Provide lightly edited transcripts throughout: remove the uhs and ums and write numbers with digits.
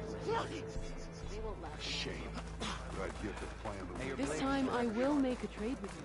They won't laugh. Shame. But I'd get the plan to win. This time I will make a trade with you.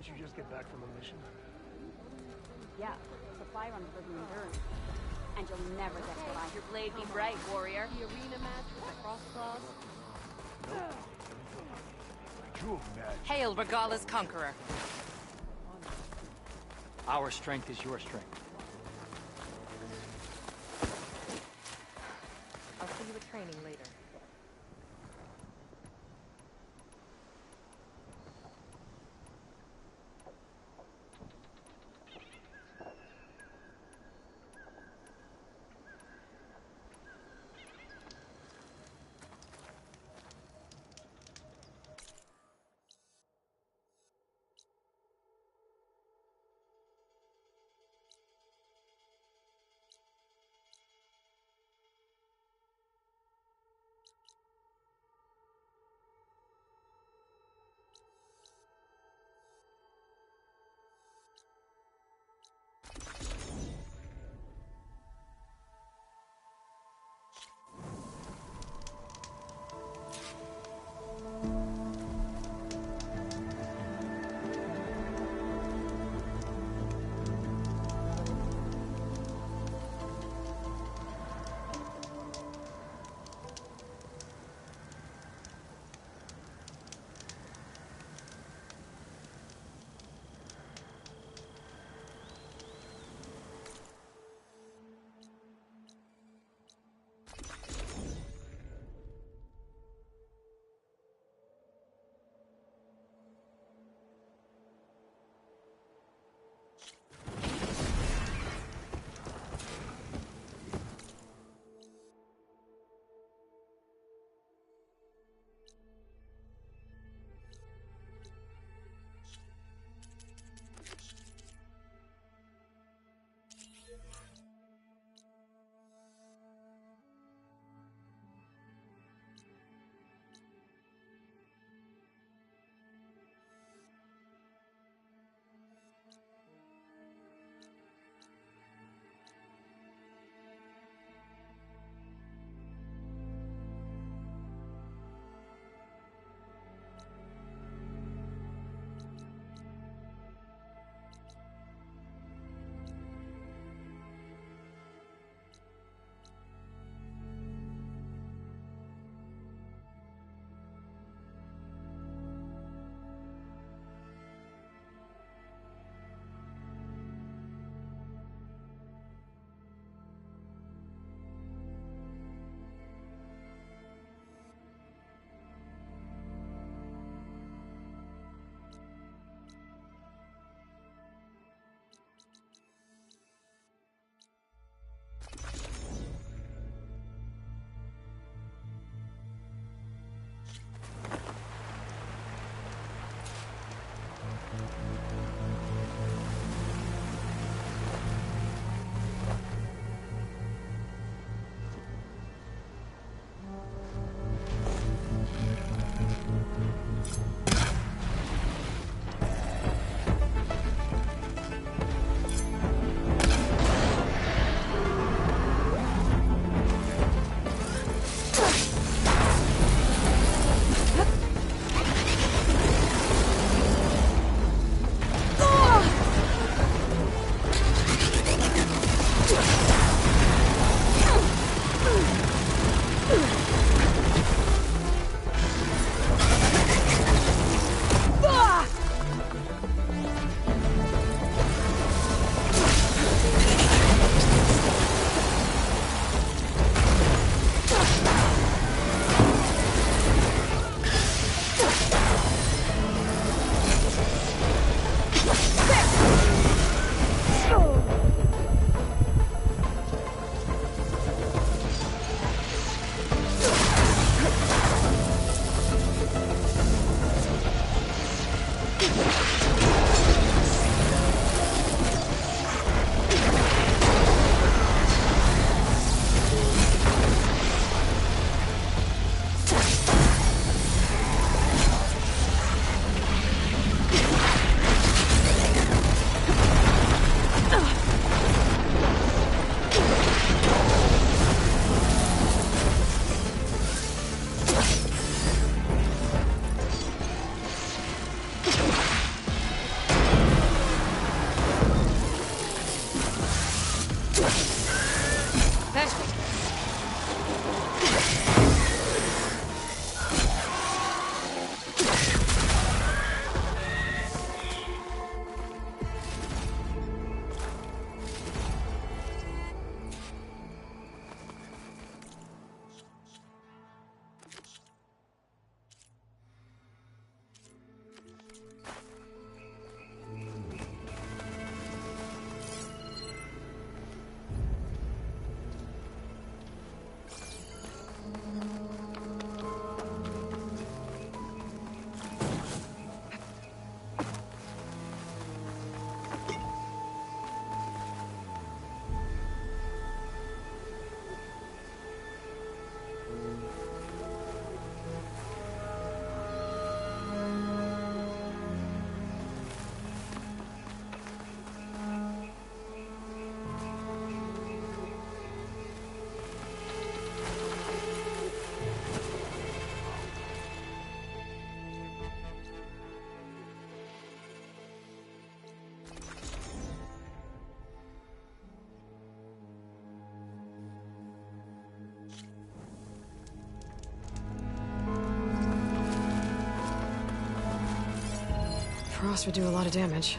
you just get back from a mission? Yeah, supply runs for the endurance. And you'll never get to buy. Your blade be bright, warrior. The arena match with the cross claws. You imagine. Hail Regala's conqueror. Our strength is your strength. I'll see you at training later. Frost would do a lot of damage.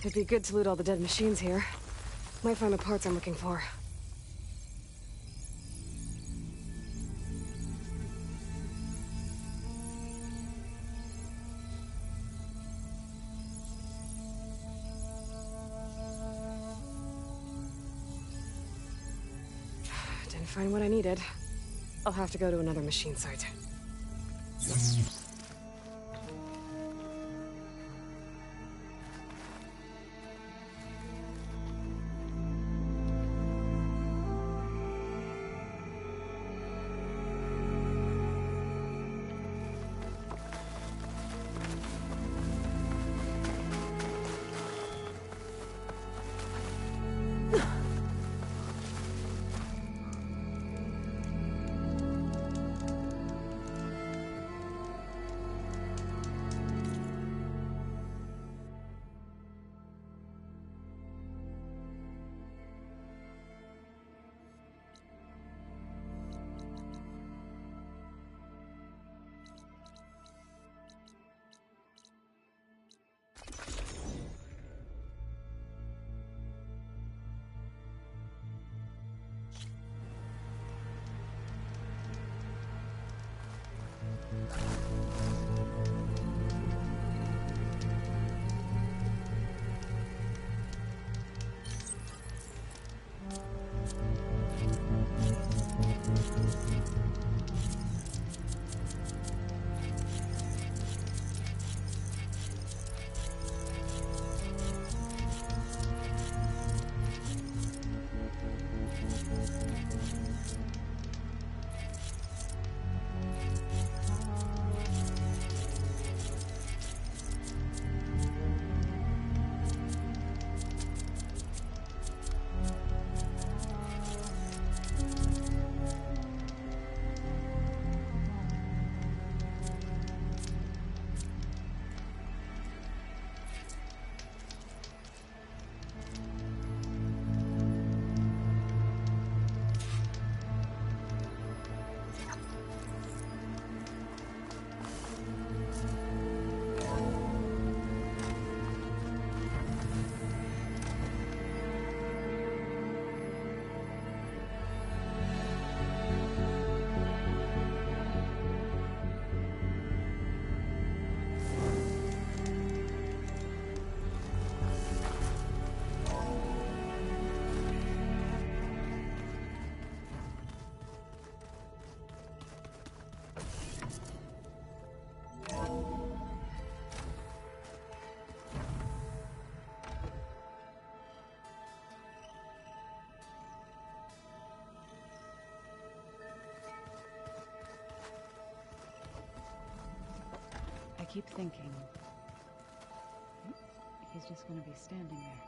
It'd be good to loot all the dead machines here. Might find the parts I'm looking for. Didn't find what I needed. I'll have to go to another machine site. I keep thinking, he's just gonna be standing there.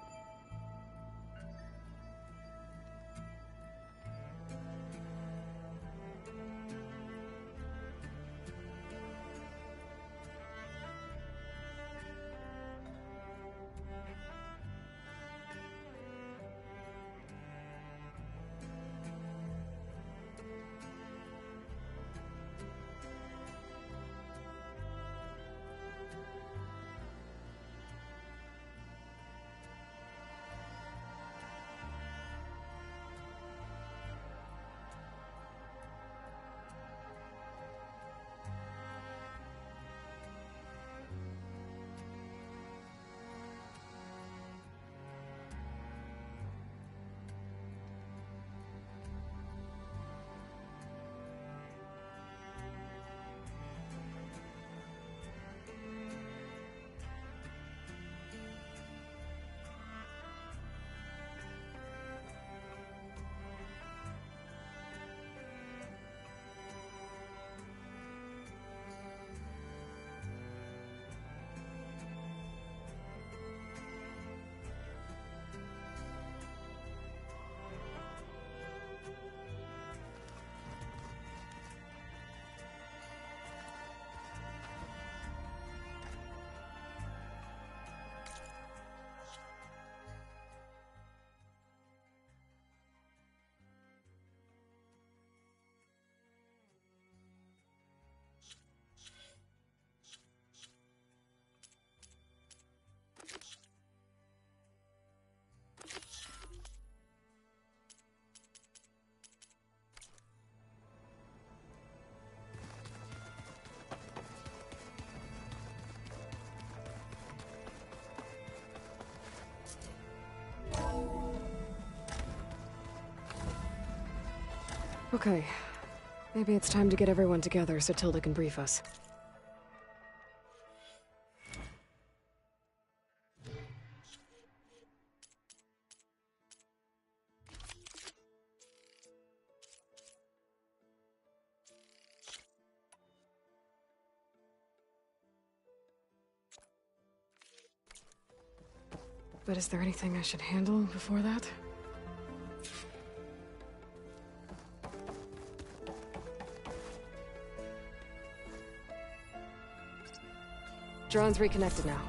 Okay. Maybe it's time to get everyone together so Tilda can brief us. But is there anything I should handle before that? Drone's reconnected now.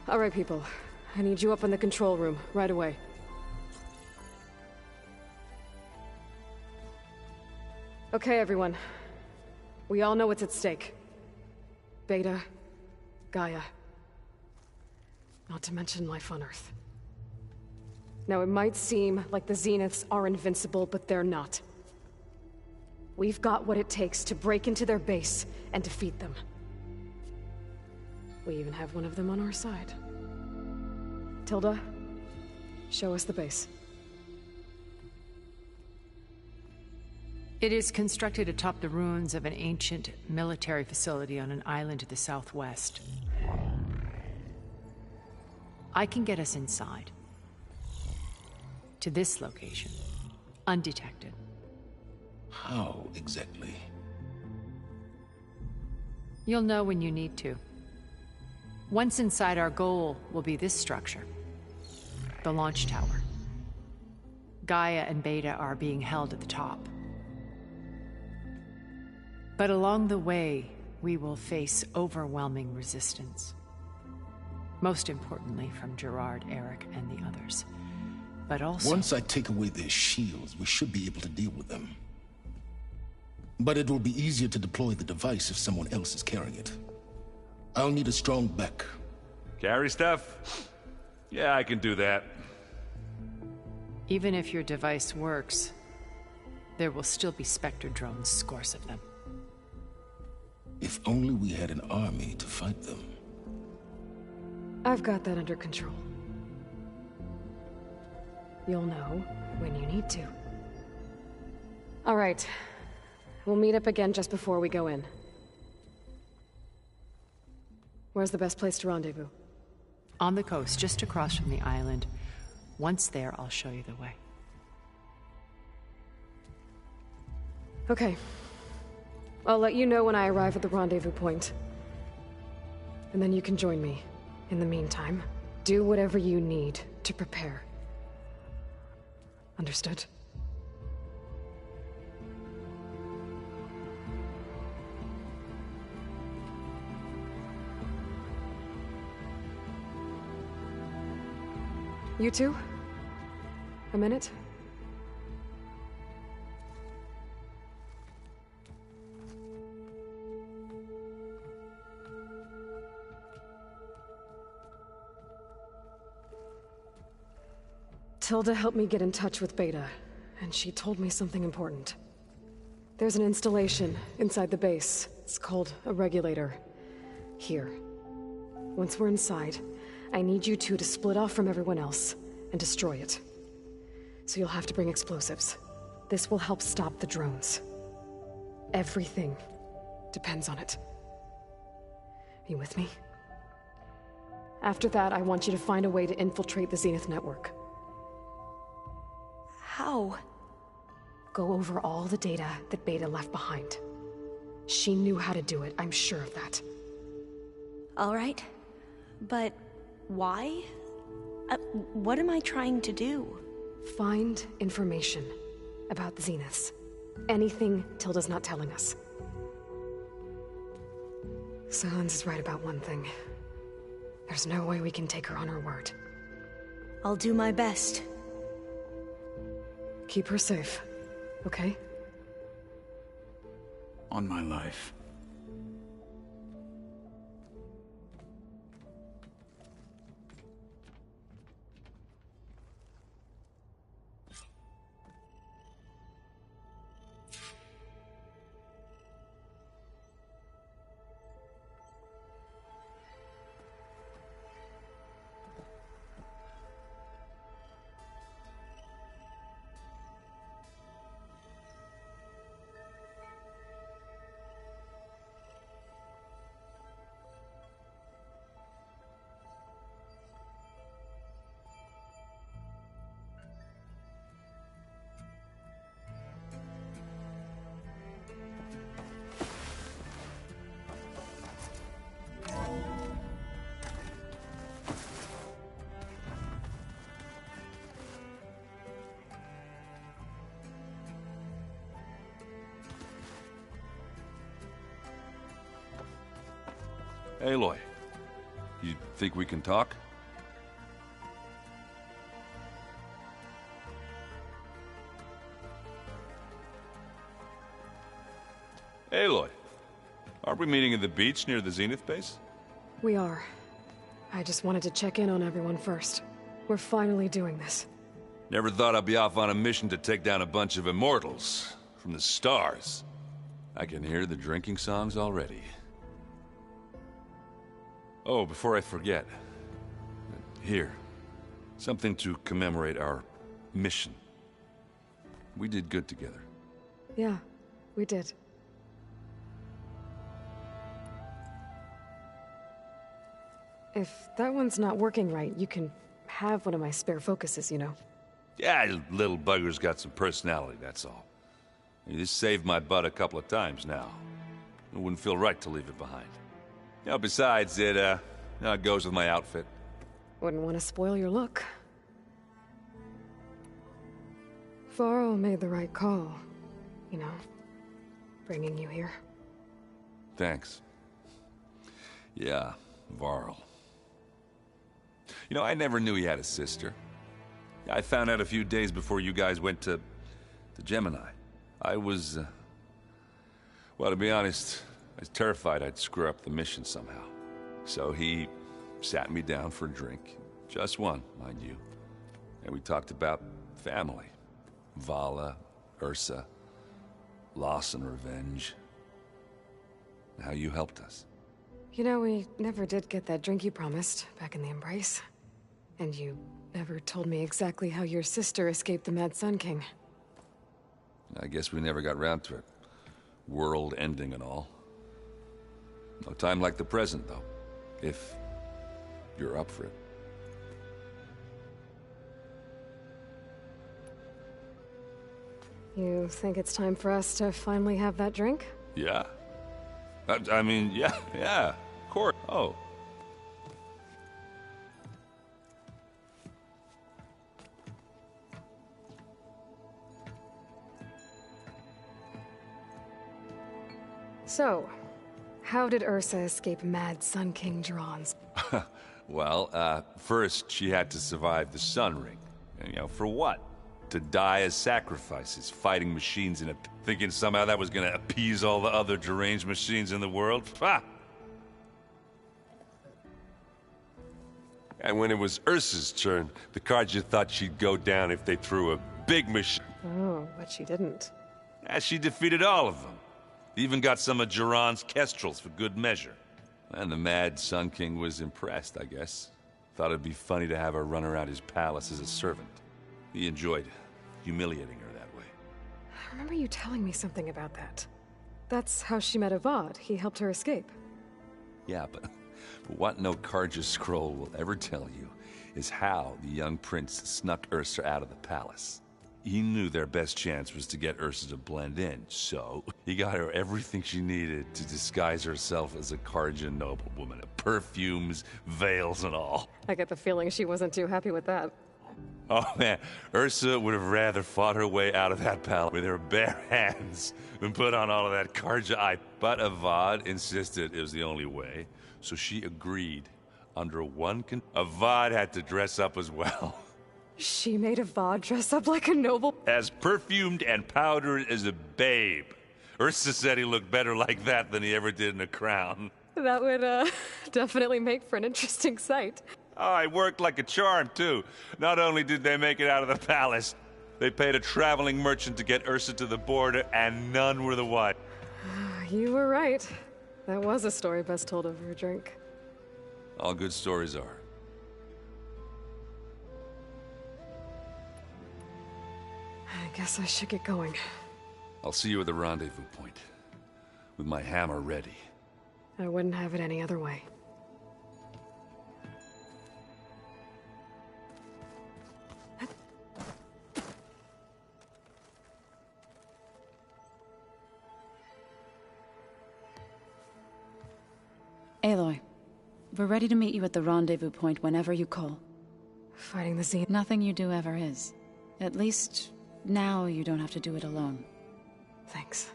All right, people. I need you up in the control room, right away. Okay, everyone. We all know what's at stake. Beta, Gaia. Not to mention life on Earth. Now, it might seem like the Zeniths are invincible, but they're not. We've got what it takes to break into their base and defeat them. We even have one of them on our side. Tilda, show us the base. It is constructed atop the ruins of an ancient military facility on an island to the southwest. I can get us inside. To this location. Undetected. How exactly? You'll know when you need to. Once inside, our goal will be this structure. The launch tower. Gaia and Beta are being held at the top. But along the way, we will face overwhelming resistance. Most importantly from Gerard, Eric, and the others. But also... Once I take away their shields, we should be able to deal with them. But it will be easier to deploy the device if someone else is carrying it. I'll need a strong back. Carry stuff? Yeah, I can do that. Even if your device works, there will still be Spectre drones, scores of them. If only we had an army to fight them. I've got that under control. You'll know when you need to. All right. We'll meet up again just before we go in. Where's the best place to rendezvous? On the coast, just across from the island. Once there, I'll show you the way. Okay. I'll let you know when I arrive at the rendezvous point. And then you can join me. In the meantime, do whatever you need to prepare. Understood? You two? A minute? Tilda helped me get in touch with Beta, and she told me something important. There's an installation inside the base. It's called a regulator. Here. Once we're inside, I need you two to split off from everyone else and destroy it. So you'll have to bring explosives. This will help stop the drones. Everything depends on it. You with me? After that, I want you to find a way to infiltrate the Zenith network. How? Go over all the data that Beta left behind. She knew how to do it, I'm sure of that. All right. But why? What am I trying to do? Find information about the Zeniths. Anything Tilda's not telling us. Silence is right about one thing. There's no way we can take her on her word. I'll do my best. Keep her safe, okay? On my life. Aloy, you think we can talk? Aloy, aren't we meeting at the beach near the Zenith base? We are. I just wanted to check in on everyone first. We're finally doing this. Never thought I'd be off on a mission to take down a bunch of immortals from the stars. I can hear the drinking songs already. Oh, before I forget. Here. Something to commemorate our mission. We did good together. Yeah, we did. If that one's not working right, you can have one of my spare focuses, you know. Yeah, little bugger's got some personality, that's all. This saved my butt a couple of times now. It wouldn't feel right to leave it behind. You know, besides, it goes with my outfit. Wouldn't want to spoil your look. Varl made the right call, you know, bringing you here. Thanks. Yeah, Varl. You know, I never knew he had a sister. I found out a few days before you guys went to Gemini. I was, well, to be honest, I was terrified I'd screw up the mission somehow. So he sat me down for a drink. Just one, mind you. And we talked about family. Vala, Ursa, loss and revenge. And how you helped us. You know, we never did get that drink you promised back in the Embrace. And you never told me exactly how your sister escaped the Mad Sun King. I guess we never got round to it. World ending and all. No time like the present, though. If you're up for it. You think it's time for us to finally have that drink? Yeah. I mean, yeah, of course. Oh. So, how did Ursa escape Mad Sun King Dron's? Well, first she had to survive the Sun Ring. And, you know, for what? To die as sacrifices, fighting machines in a... Thinking somehow that was gonna appease all the other deranged machines in the world? Ha! And when it was Ursa's turn, the Carja thought she'd go down if they threw a big machine. Oh, but she didn't. And she defeated all of them. Even got some of Jiran's kestrels for good measure. And the Mad Sun King was impressed, I guess. Thought it'd be funny to have her run around his palace as a servant. He enjoyed humiliating her that way. I remember you telling me something about that. That's how she met Avad. He helped her escape. Yeah, but But what no Karja scroll will ever tell you is how the young prince snuck Ursa out of the palace. He knew their best chance was to get Ursa to blend in, so he got her everything she needed to disguise herself as a Karja noblewoman. Perfumes, veils, and all. I get the feeling she wasn't too happy with that. Oh man, Ursa would have rather fought her way out of that palace with her bare hands than put on all of that Karja eye. But Avad insisted it was the only way, so she agreed. Under one Avad had to dress up as well. She made Avad dress up like a noble? As perfumed and powdered as a babe. Ursa said he looked better like that than he ever did in a crown. That would, definitely make for an interesting sight. Oh, it worked like a charm, too. Not only did they make it out of the palace, they paid a traveling merchant to get Ursa to the border, and none were the one. You were right. That was a story best told over a drink. All good stories are. I guess I should get going. I'll see you at the rendezvous point, with my hammer ready. I wouldn't have it any other way. Aloy, we're ready to meet you at the rendezvous point whenever you call. Fighting the Zenith? Nothing you do ever is. At least, now you don't have to do it alone. Thanks.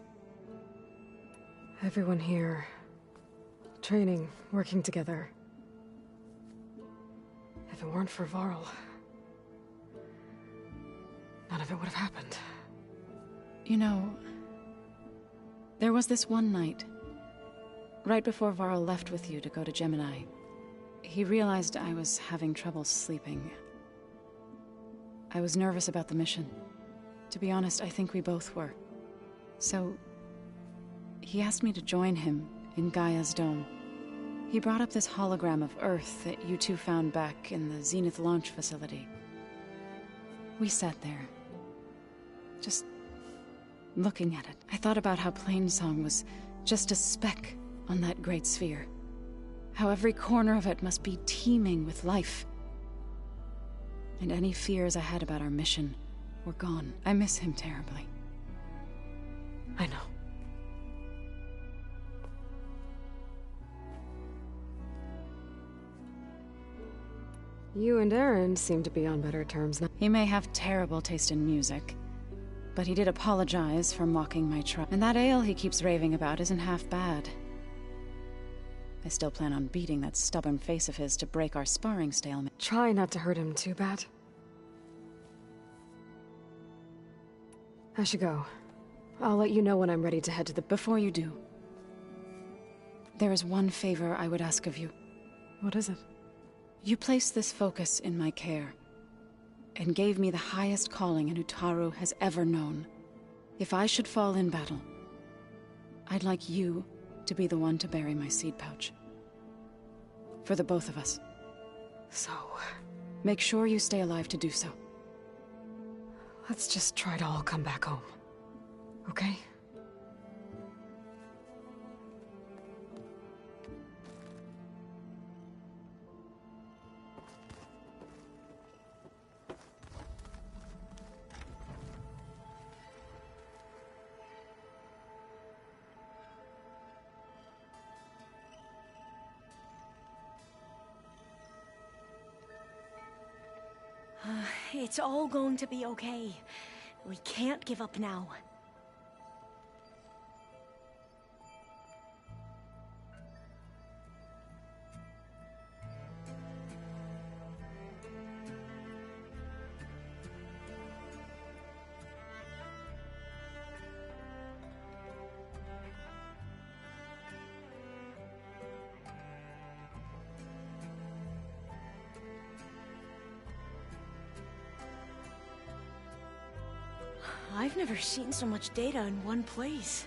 Everyone here... training, working together. If it weren't for Varl... none of it would have happened. You know... there was this one night... right before Varl left with you to go to Gemini. He realized I was having trouble sleeping. I was nervous about the mission. To be honest, I think we both were. So... he asked me to join him in Gaia's dome. He brought up this hologram of Earth that you two found back in the Zenith launch facility. We sat there, just looking at it. I thought about how Plainsong was just a speck on that great sphere. How every corner of it must be teeming with life. And any fears I had about our mission were gone. I miss him terribly. I know. You and Aaron seem to be on better terms now. He may have terrible taste in music, but he did apologize for mocking my tribe. And that ale he keeps raving about isn't half bad. I still plan on beating that stubborn face of his to break our sparring stalemate. Try not to hurt him too bad. I should go. I'll let you know when I'm ready to head to the... Before you do, there is one favor I would ask of you. What is it? You placed this focus in my care, and gave me the highest calling an Utaru has ever known. If I should fall in battle, I'd like you to be the one to bury my seed pouch. For the both of us. So... make sure you stay alive to do so. let's just try to all come back home. Okay? It's all going to be okay. We can't give up now. I've never seen so much data in one place.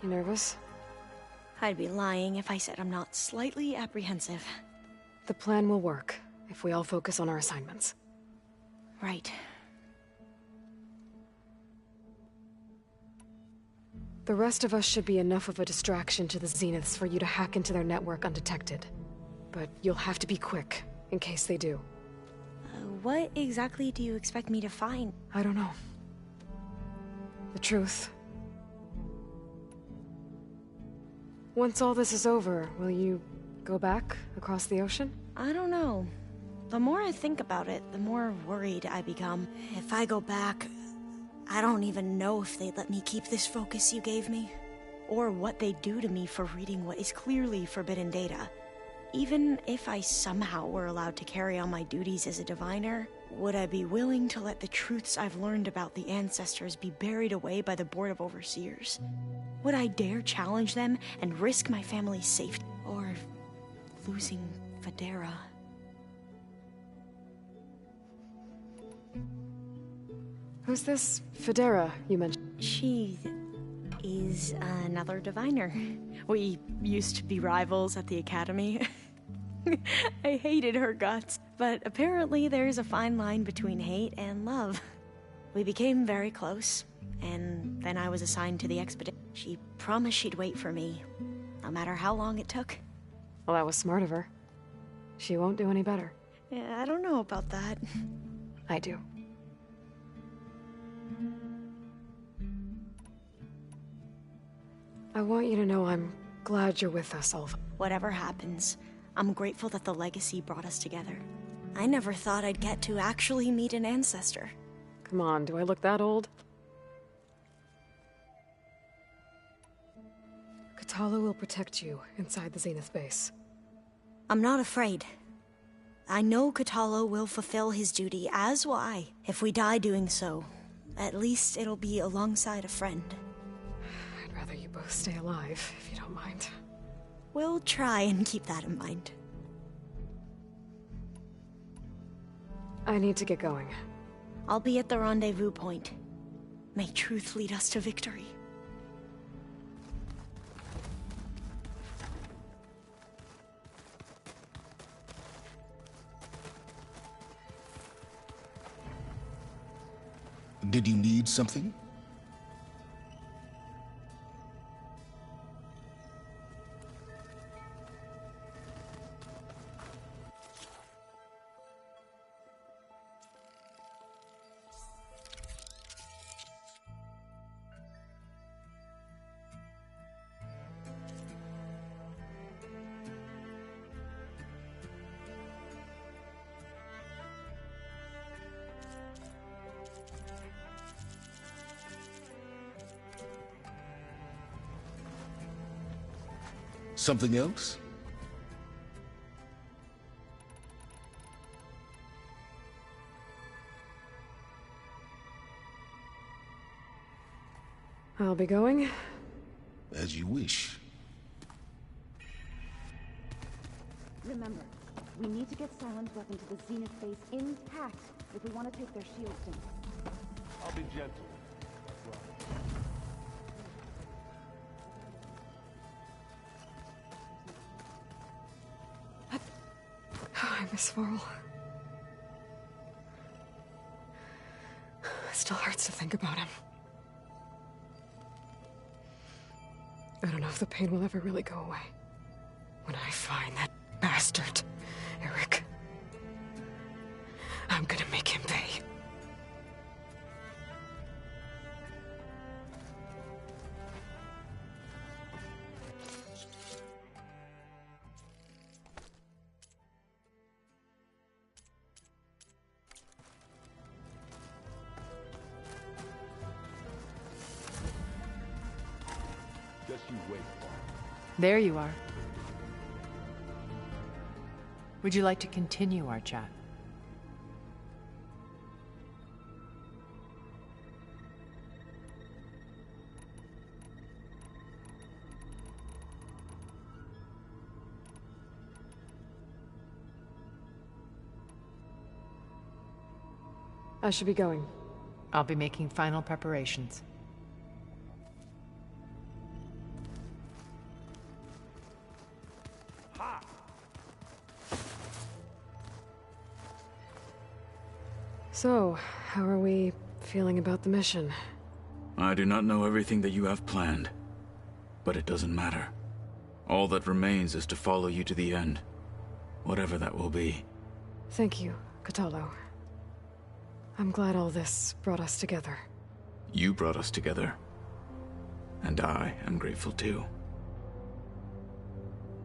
You nervous? I'd be lying if I said I'm not slightly apprehensive. The plan will work, if we all focus on our assignments. Right. The rest of us should be enough of a distraction to the Zeniths for you to hack into their network undetected. But you'll have to be quick, in case they do. What exactly do you expect me to find? I don't know. The truth. Once all this is over, will you go back across the ocean? I don't know. The more I think about it, the more worried I become. If I go back, I don't even know if they'd let me keep this focus you gave me, or what they'd do to me for reading what is clearly forbidden data. Even if I somehow were allowed to carry on my duties as a diviner, would I be willing to let the truths I've learned about the ancestors be buried away by the Board of Overseers? Would I dare challenge them and risk my family's safety, or losing Federa? Who's this Federa you mentioned? She is another diviner. We used to be rivals at the academy. I hated her guts, but apparently there's a fine line between hate and love. We became very close, and then I was assigned to the expedition. She promised she'd wait for me, no matter how long it took. Well, that was smart of her. She won't do any better. Yeah, I don't know about that. I do. I want you to know I'm glad you're with us, Alva. Whatever happens, I'm grateful that the legacy brought us together. I never thought I'd get to actually meet an ancestor. Come on, do I look that old? Katala will protect you inside the Zenith base. I'm not afraid. I know Katala will fulfill his duty, as will I. If we die doing so, at least it'll be alongside a friend. I'd rather you both stay alive, if you don't mind. We'll try and keep that in mind. I need to get going. I'll be at the rendezvous point. May truth lead us to victory. Did you need something? Something else? I'll be going. As you wish. Remember, we need to get Silent Weapon to the Zenith base intact if we want to take their shields down. I'll be gentle. I miss Varl. It still hurts to think about him. I don't know if the pain will ever really go away. When I find that bastard, Eric, I'm gonna make him pay. Just you wait. There you are. Would you like to continue our chat? I should be going. I'll be making final preparations. So, how are we feeling about the mission? I do not know everything that you have planned, but it doesn't matter. All that remains is to follow you to the end, whatever that will be. Thank you, Kotallo. I'm glad all this brought us together. You brought us together. And I am grateful too.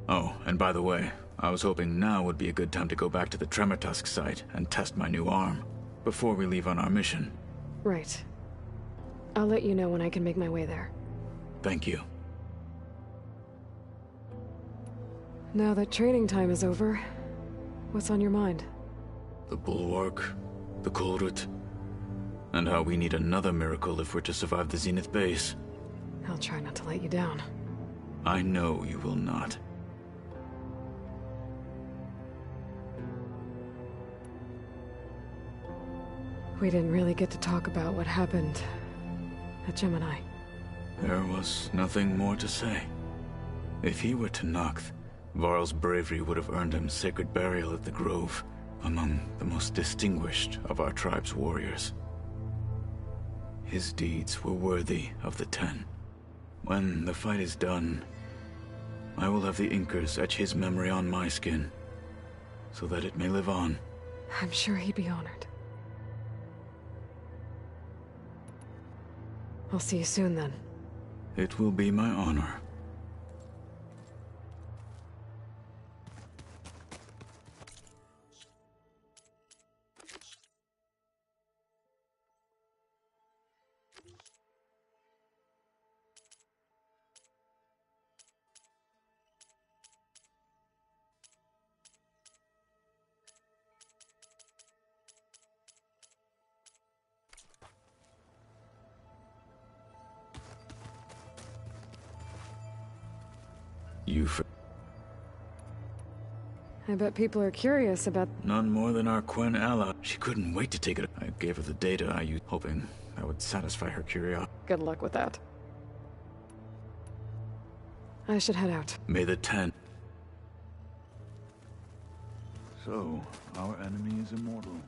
Oh, and by the way, I was hoping now would be a good time to go back to the Tremor-Tusk site and test my new arm, before we leave on our mission. Right. I'll let you know when I can make my way there. Thank you. Now that training time is over, what's on your mind? The Bulwark, the Kulrut, and how we need another miracle if we're to survive the Zenith base. I'll try not to let you down. I know you will not. We didn't really get to talk about what happened at Gemini. There was nothing more to say. If he were to Noct, Varl's bravery would have earned him sacred burial at the Grove, among the most distinguished of our tribe's warriors. His deeds were worthy of the Ten. When the fight is done, I will have the Inkers etch his memory on my skin, so that it may live on. I'm sure he'd be honored. I'll see you soon then. It will be my honor. I bet people are curious about... None more than our Quen ally. She couldn't wait to take it. I gave her the data I used, hoping that would satisfy her curiosity. Good luck with that. I should head out. May the Ten... So, our enemy is immortal.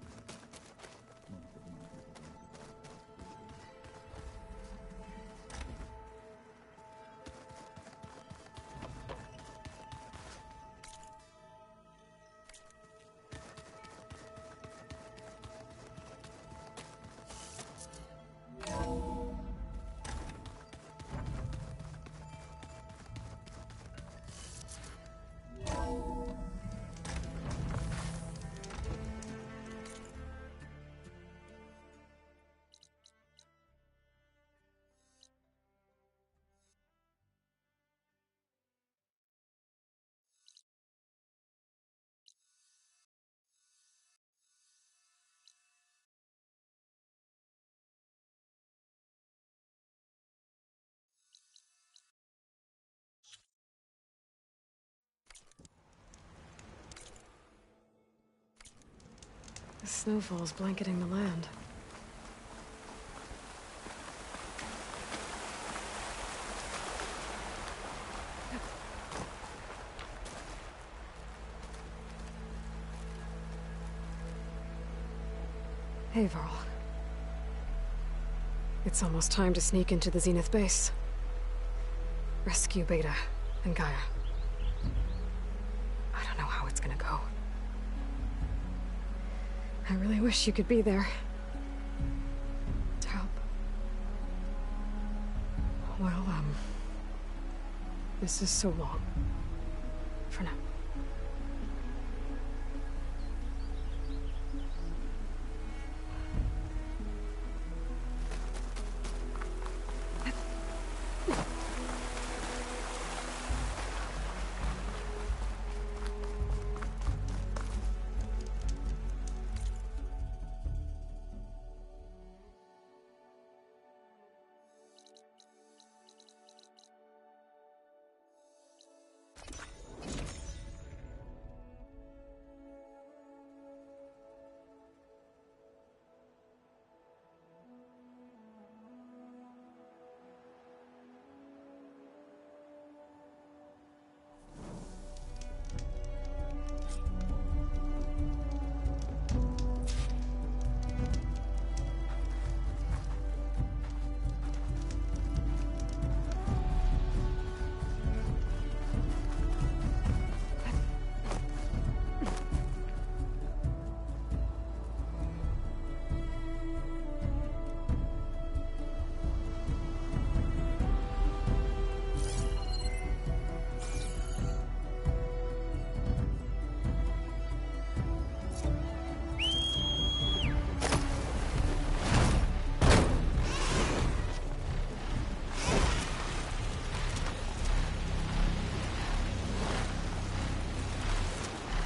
The snowfall's blanketing the land. Hey, Varl. It's almost time to sneak into the Zenith base. Rescue Beta and Gaia. I don't know how it's gonna go. I really wish you could be there. To help. Well, this is so long. For now.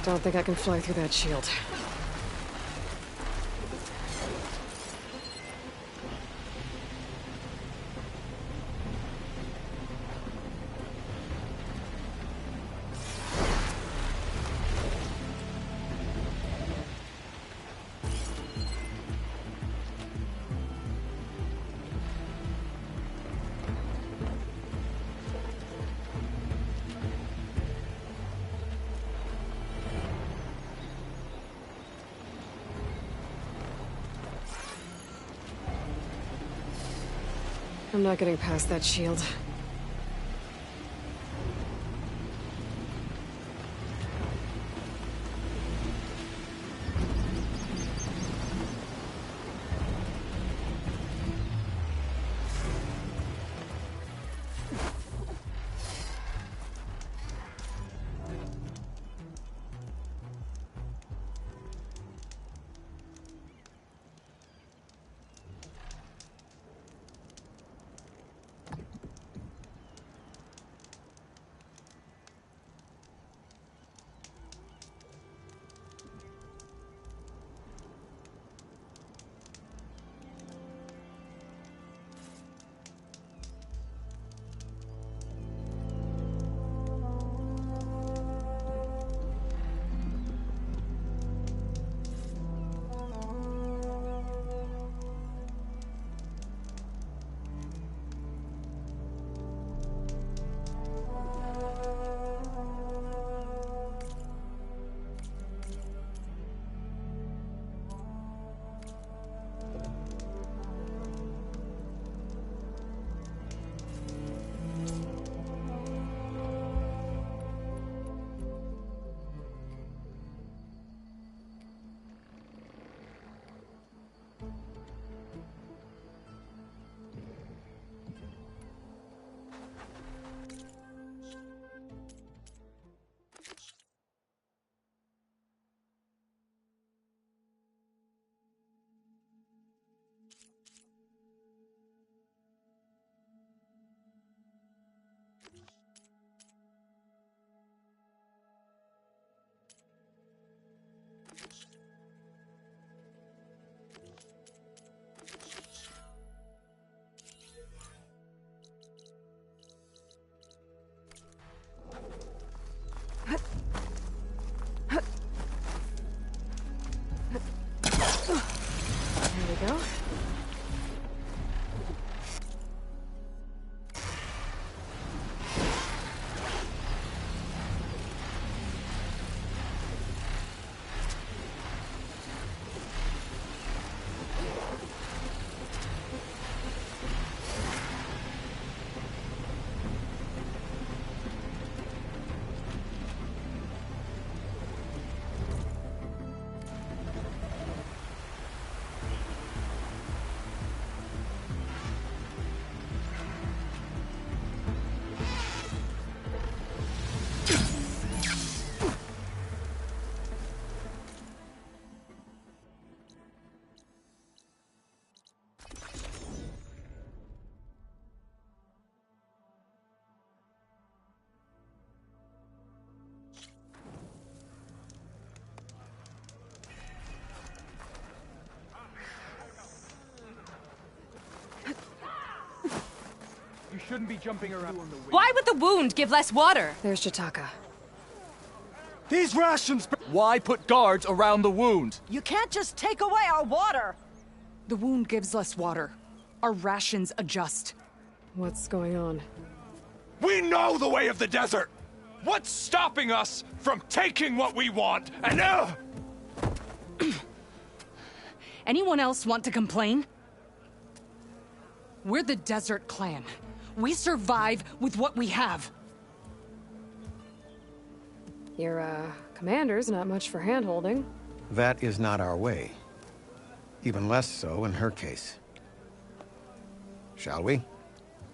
Don't think I can fly through that shield. I'm not getting past that shield. Go. You shouldn't be jumping around. Why would the wound give less water? There's Jataka. These rations... Why put guards around the wound? You can't just take away our water! The wound gives less water. Our rations adjust. What's going on? We know the way of the desert! What's stopping us from taking what we want? And Anyone else want to complain? We're the Desert Clan. We survive with what we have. Your, commander's not much for hand-holding. That is not our way. Even less so in her case. Shall we?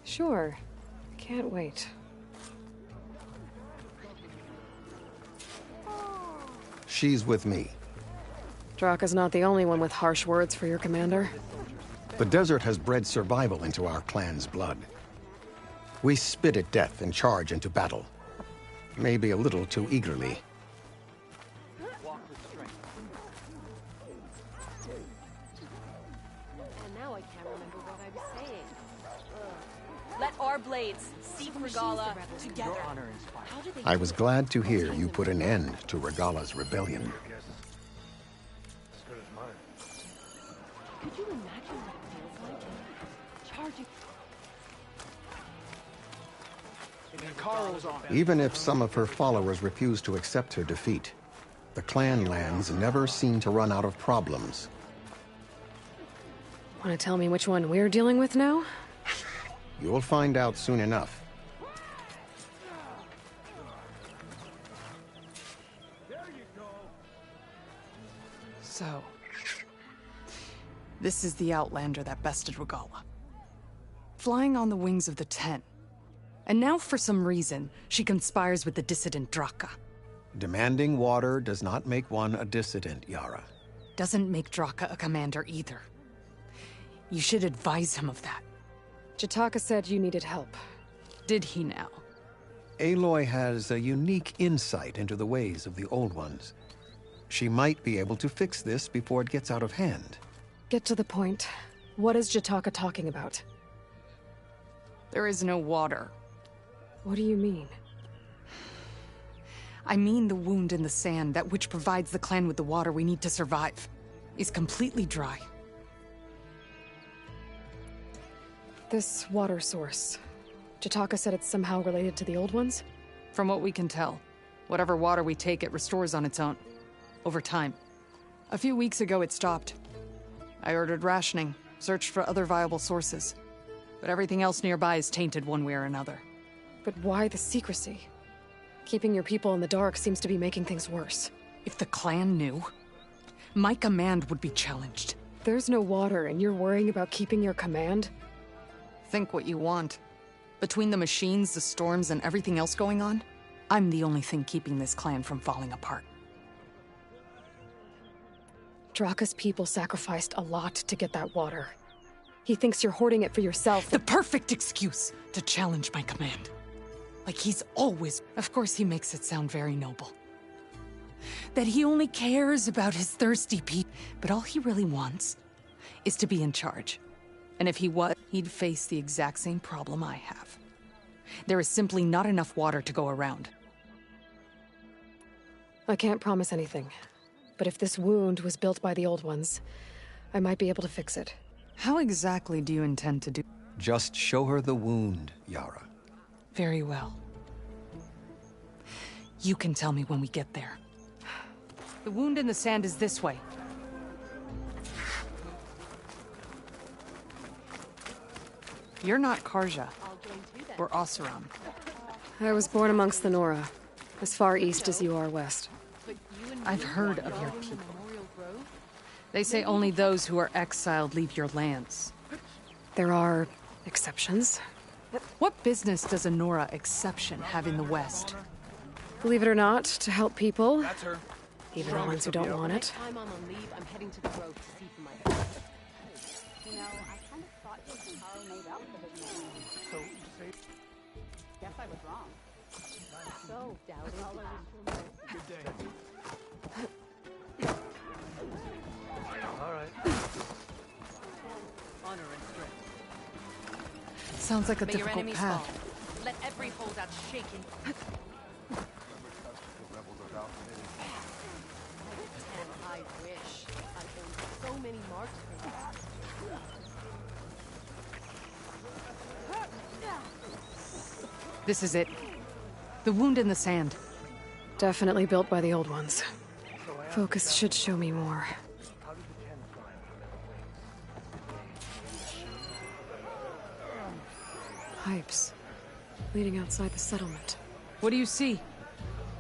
Sure. Can't wait. She's with me. Draka's not the only one with harsh words for your commander. The desert has bred survival into our clan's blood. We spit at death and charge into battle. Maybe a little too eagerly. can't remember what I was saying. Let our blades seek Regala together. Your honor inspired. How do they I was glad to hear you put an end to Regala's rebellion. Could you imagine what it feels like? Charging. Even if some of her followers refuse to accept her defeat, the clan lands never seem to run out of problems. Want to tell me which one we're dealing with now? You'll find out soon enough. So, this is the Outlander that bested Regala. Flying on the wings of the Ten. And now, for some reason, she conspires with the dissident Draka. Demanding water does not make one a dissident, Yara. Doesn't make Draka a commander either. You should advise him of that. Jataka said you needed help. Did he now? Aloy has a unique insight into the ways of the Old Ones. She might be able to fix this before it gets out of hand. Get to the point. What is Jataka talking about? There is no water. What do you mean? I mean the wound in the sand, that which provides the clan with the water we need to survive, is completely dry. This water source. Jataka said it's somehow related to the Old Ones? From what we can tell, whatever water we take, it restores on its own. Over time. A few weeks ago, it stopped. I ordered rationing, searched for other viable sources. But everything else nearby is tainted one way or another. But why the secrecy? Keeping your people in the dark seems to be making things worse. If the clan knew, my command would be challenged. There's no water and you're worrying about keeping your command? Think what you want. Between the machines, the storms, and everything else going on, I'm the only thing keeping this clan from falling apart. Draka's people sacrificed a lot to get that water. He thinks you're hoarding it for yourself. The perfect excuse to challenge my command. Like he's always... Of course he makes it sound very noble. That he only cares about his thirsty people. But all he really wants is to be in charge. And if he was, he'd face the exact same problem I have. There is simply not enough water to go around. I can't promise anything. But if this wound was built by the Old Ones, I might be able to fix it. How exactly do you intend to do? Just show her the wound, Yara. Very well. You can tell me when we get there. The wound in the sand is this way. You're not Karja, or Oseram. I was born amongst the Nora, as far east as you are west. I've heard of your people. They say only those who are exiled leave your lands. There are exceptions. What business does a Nora exception have in the West? Believe it or not, to help people. That's her. Even the ones who don't want it. I'm on leave. I'm heading to the grove to see for myself. You know, I kind of thought Carl made up for his name. So, Guess I was wrong. So doubted. good day. All right. Honor and strength. Sounds like a May your difficult enemies path. fall. Let every holdout shaken. I wish I owned so many marks for this. This is it. The wound in the sand. Definitely built by the Old Ones. Focus should show me more. Pipes. Leading outside the settlement. What do you see?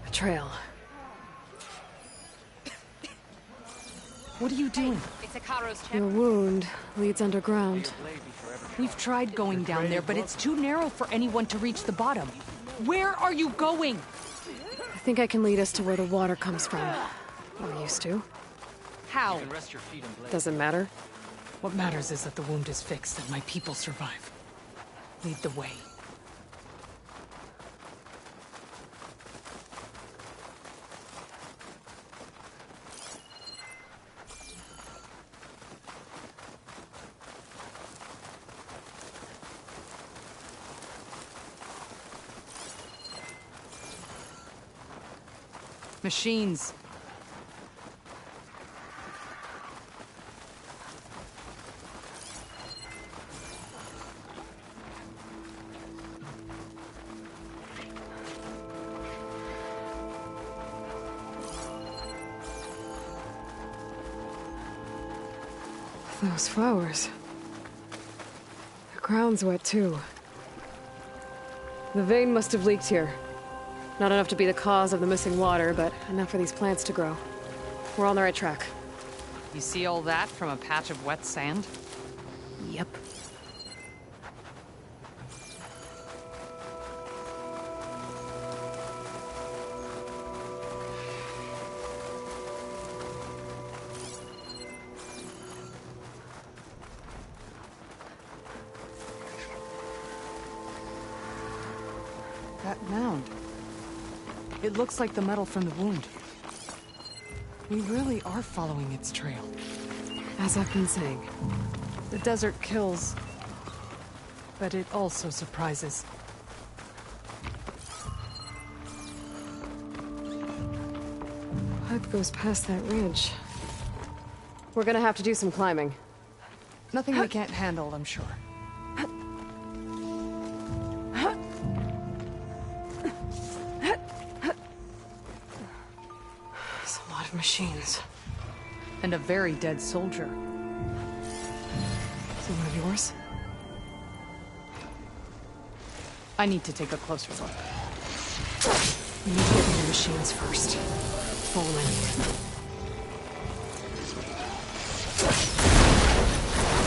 A trail. What are you doing? It's a Karo's Your wound leads underground. We've tried going down there, but it's too narrow for anyone to reach the bottom. Where are you going? I think I can lead us to where the water comes from. Or used to. How? Doesn't matter. What matters is that the wound is fixed and my people survive. Lead the way. Machines. Those flowers. The ground's wet too. The vein must have leaked here. Not enough to be the cause of the missing water, but enough for these plants to grow. We're on the right track. You see all that from a patch of wet sand? Yep. That mound. It looks like the metal from the wound. We really are following its trail. As I've been saying. The desert kills, but it also surprises. Pipe goes past that ridge. We're gonna have to do some climbing. Nothing we can't handle, I'm sure. Machines. And a very dead soldier. Is it one of yours? I need to take a closer look. We need to get near the machines first. Follow me.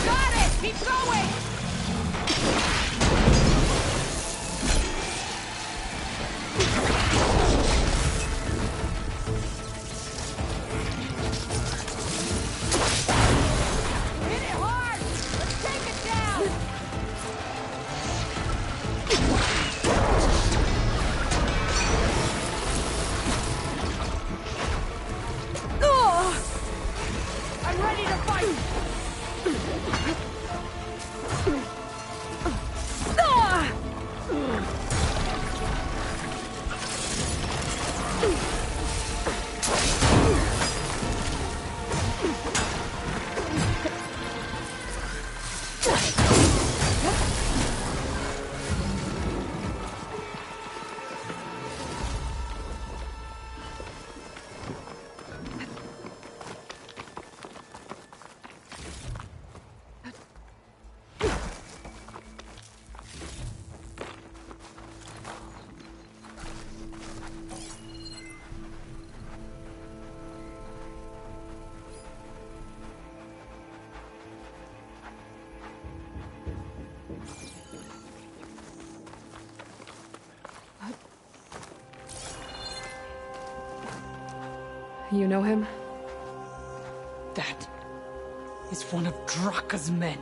Got it! Keep going! You know him? That is one of Draka's men.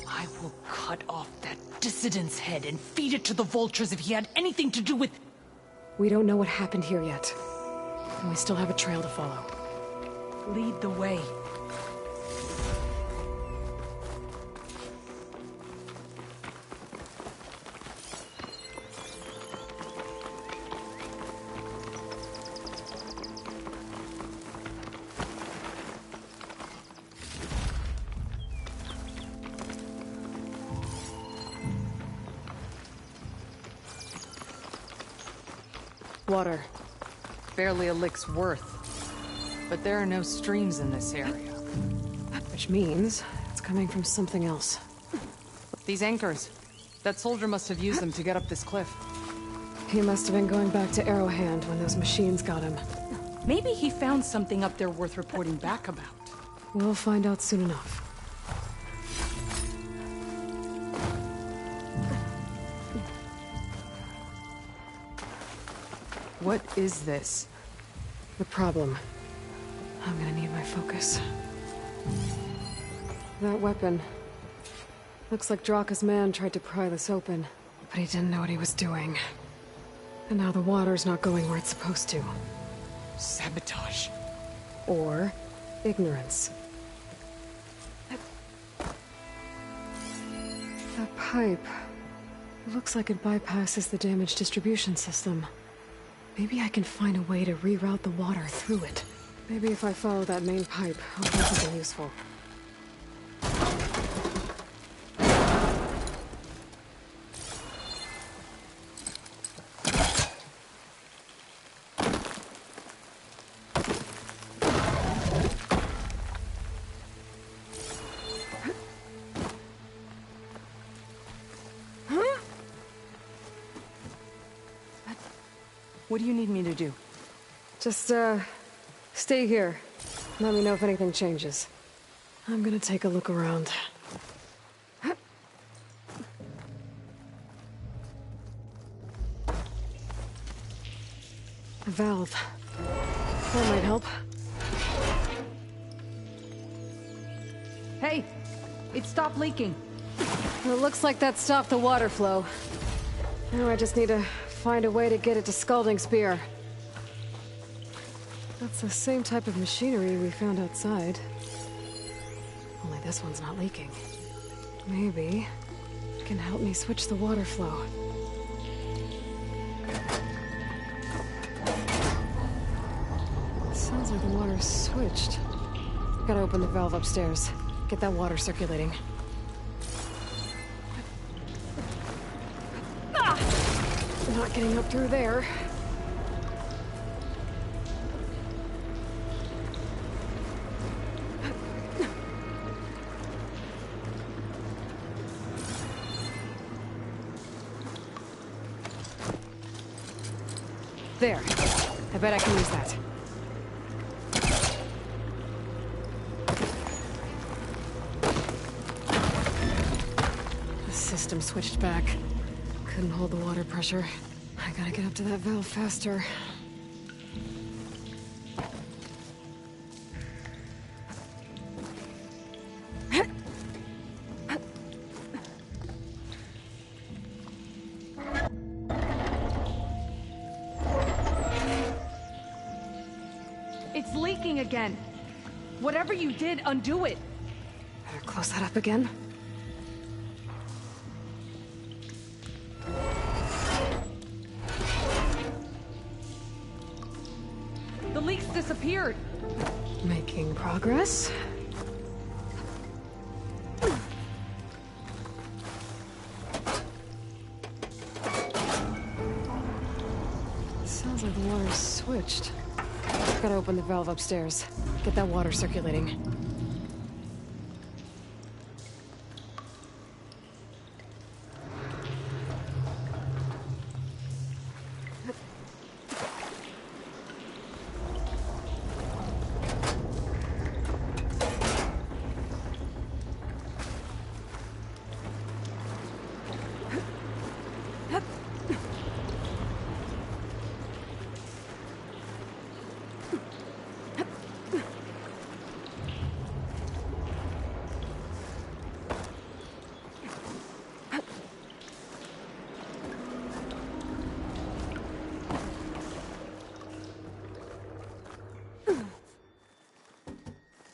I will cut off that dissident's head and feed it to the vultures if he had anything to do with... We don't know what happened here yet. And we still have a trail to follow. Lead the way. Water. Barely a lick's worth. But there are no streams in this area. Which means it's coming from something else. These anchors. That soldier must have used them to get up this cliff. He must have been going back to Arrowhand when those machines got him. Maybe he found something up there worth reporting back about. We'll find out soon enough. What is this? The problem. I'm gonna need my focus. That weapon. Looks like Draka's man tried to pry this open, but he didn't know what he was doing. And now the water's not going where it's supposed to. Sabotage. Or ignorance. That pipe. It looks like it bypasses the damaged distribution system. Maybe I can find a way to reroute the water through it. Maybe if I follow that main pipe, I'll find something useful. What do you need me to do? Just, stay here. Let me know if anything changes. I'm gonna take a look around. A valve. That might help. Hey! It stopped leaking. Well, it looks like that stopped the water flow. Now I just need to find a way to get it to Scalding Spear. That's the same type of machinery we found outside. Only this one's not leaking. Maybe it can help me switch the water flow. Sounds like the water's switched. Gotta open the valve upstairs. Get that water circulating. Not getting up through there. There. I bet I can use that. The system switched back. Couldn't hold the water pressure. I gotta get up to that valve faster. It's leaking again. Whatever you did, undo it. Better close that up again. The leak's disappeared. Making progress. Sounds like the water's switched. Gotta open the valve upstairs. Get that water circulating.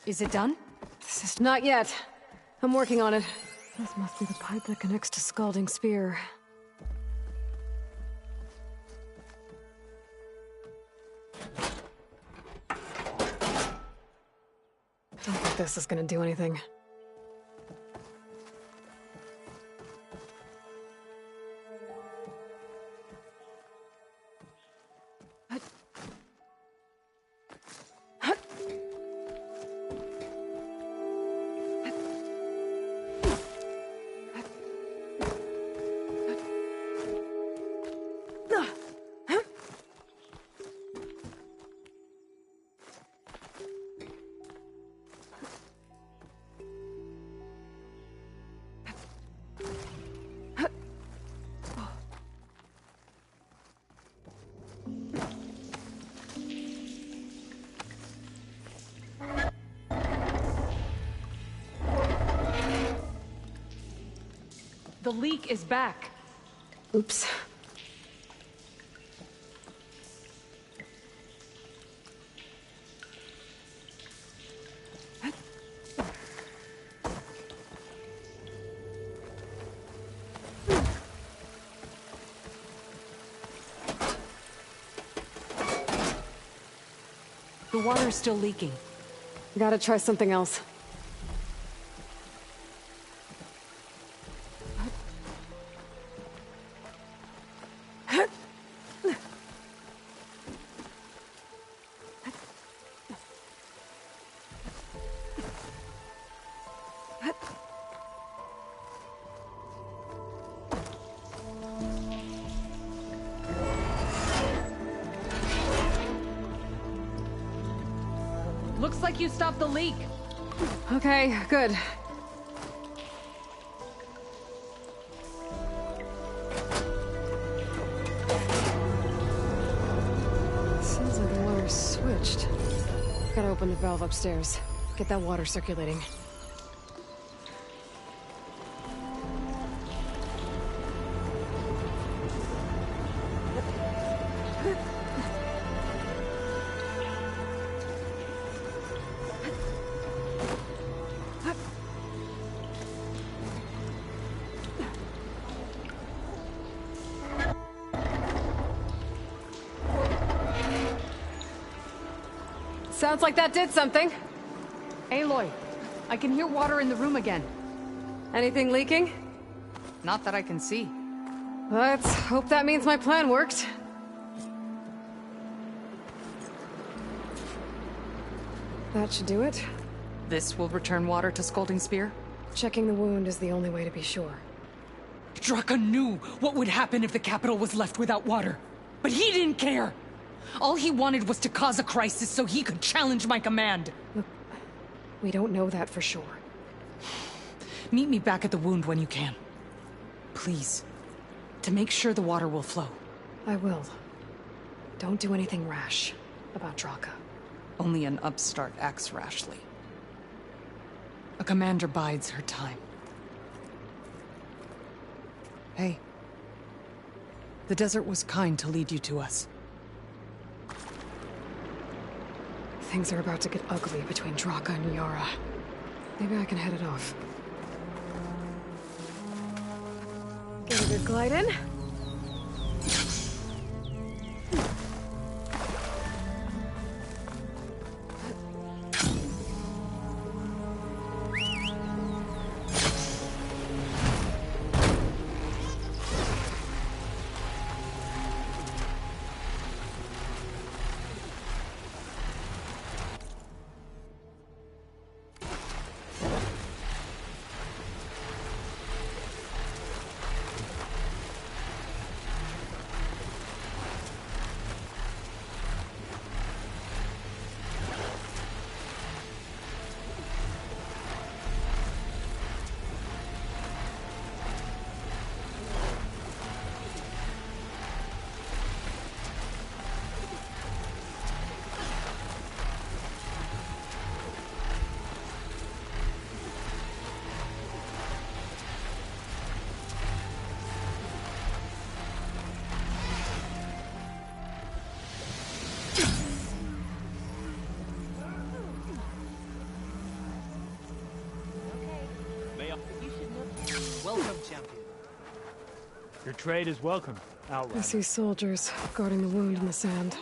Is it done? This is not yet. I'm working on it. This must be the pipe that connects to Scalding Spear. Don't think this is gonna do anything. The leak is back. Oops. The water's still leaking. Gotta try something else. Looks like you stopped the leak. Okay, good. Seems like the water's switched. Gotta open the valve upstairs. Get that water circulating. Sounds like that did something. Aloy, I can hear water in the room again. Anything leaking? Not that I can see. Let's hope that means my plan worked. That should do it. This will return water to Scolding Spear? Checking the wound is the only way to be sure. Draka knew what would happen if the capital was left without water. But he didn't care! All he wanted was to cause a crisis so he could challenge my command. Look, we don't know that for sure. Meet me back at the wound when you can. Please. To make sure the water will flow. I will. Don't do anything rash about Draka. Only an upstart acts rashly. A commander bides her time. Hey. The desert was kind to lead you to us. Things are about to get ugly between Draka and Yara. Maybe I can head it off. Get a good glide in. Welcome, champion. Your trade is welcome, Outrider. I see soldiers guarding the wound in the sand.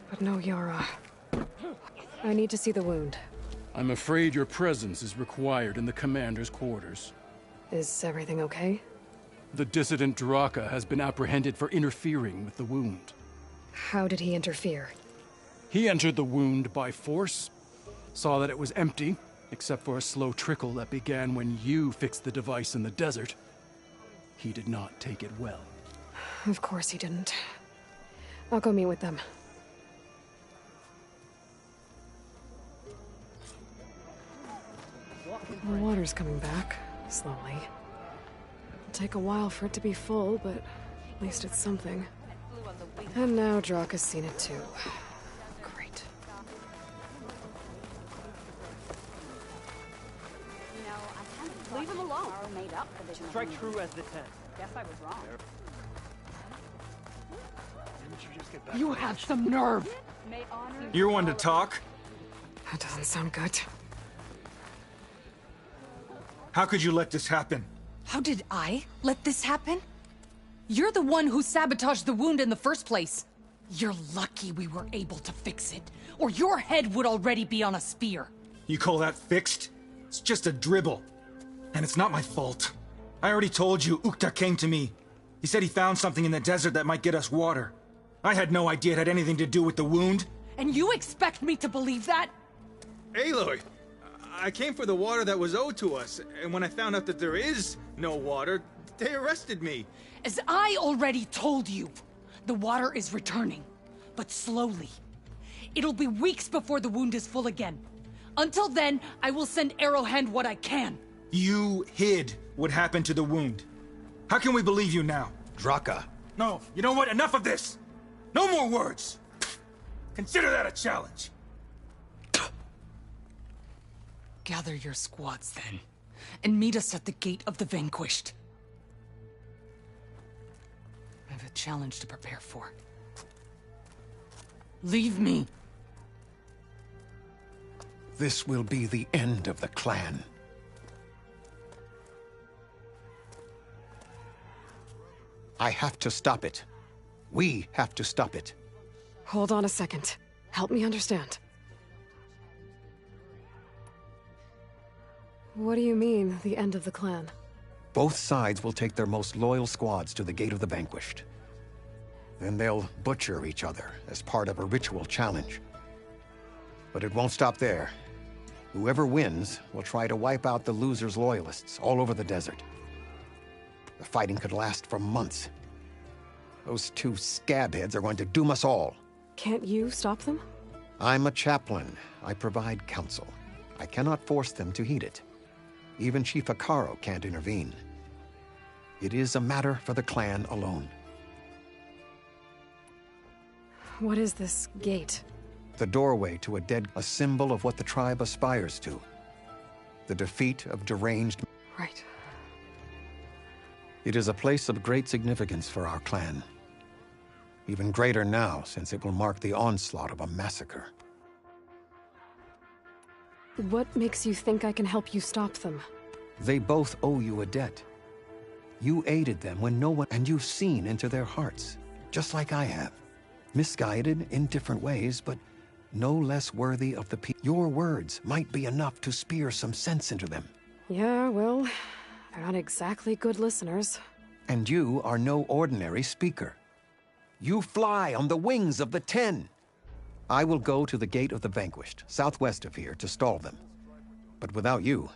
But no Yara. I need to see the wound. I'm afraid your presence is required in the commander's quarters. Is everything okay? The dissident Draka has been apprehended for interfering with the wound. How did he interfere? He entered the wound by force, saw that it was empty, except for a slow trickle that began when you fixed the device in the desert. He did not take it well. Of course he didn't. I'll go meet with them. The water's coming back, slowly. It'll take a while for it to be full, but at least it's something. And now Draka's seen it too. Great. Leave him alone. Strike true as the 10. Guess I was wrong. You have some nerve! You're one to talk? That doesn't sound good. How could you let this happen? How did I let this happen? You're the one who sabotaged the wound in the first place. You're lucky we were able to fix it, or your head would already be on a spear. You call that fixed? It's just a dribble. And it's not my fault. I already told you, Ukta came to me. He said he found something in the desert that might get us water. I had no idea it had anything to do with the wound. And you expect me to believe that? Aloy, I came for the water that was owed to us, and when I found out that there is no water, they arrested me. As I already told you, the water is returning, but slowly. It'll be weeks before the wound is full again. Until then, I will send Arrowhand what I can. You hid what happened to the wound. How can we believe you now? Draka. No, you know what? Enough of this! No more words! Consider that a challenge. Gather your squads then, and meet us at the Gate of the Vanquished. I have a challenge to prepare for. Leave me. This will be the end of the clan. I have to stop it. We have to stop it. Hold on a second. Help me understand. What do you mean, the end of the clan? Both sides will take their most loyal squads to the Gate of the Vanquished. Then they'll butcher each other as part of a ritual challenge. But it won't stop there. Whoever wins will try to wipe out the loser's loyalists all over the desert. The fighting could last for months. Those two scabheads are going to doom us all. Can't you stop them? I'm a chaplain. I provide counsel. I cannot force them to heed it. Even Chief Akaro can't intervene. It is a matter for the clan alone. What is this gate? The doorway to a symbol of what the tribe aspires to. The defeat of deranged... Right. It is a place of great significance for our clan. Even greater now, since it will mark the onslaught of a massacre. What makes you think I can help you stop them? They both owe you a debt. You aided them when no one... And you've seen into their hearts, just like I have. Misguided in different ways, but no less worthy of the people. Your words might be enough to spear some sense into them. Yeah, well, they're not exactly good listeners. And you are no ordinary speaker. You fly on the wings of the 10. I will go to the Gate of the Vanquished, southwest of here, to stall them. But without you,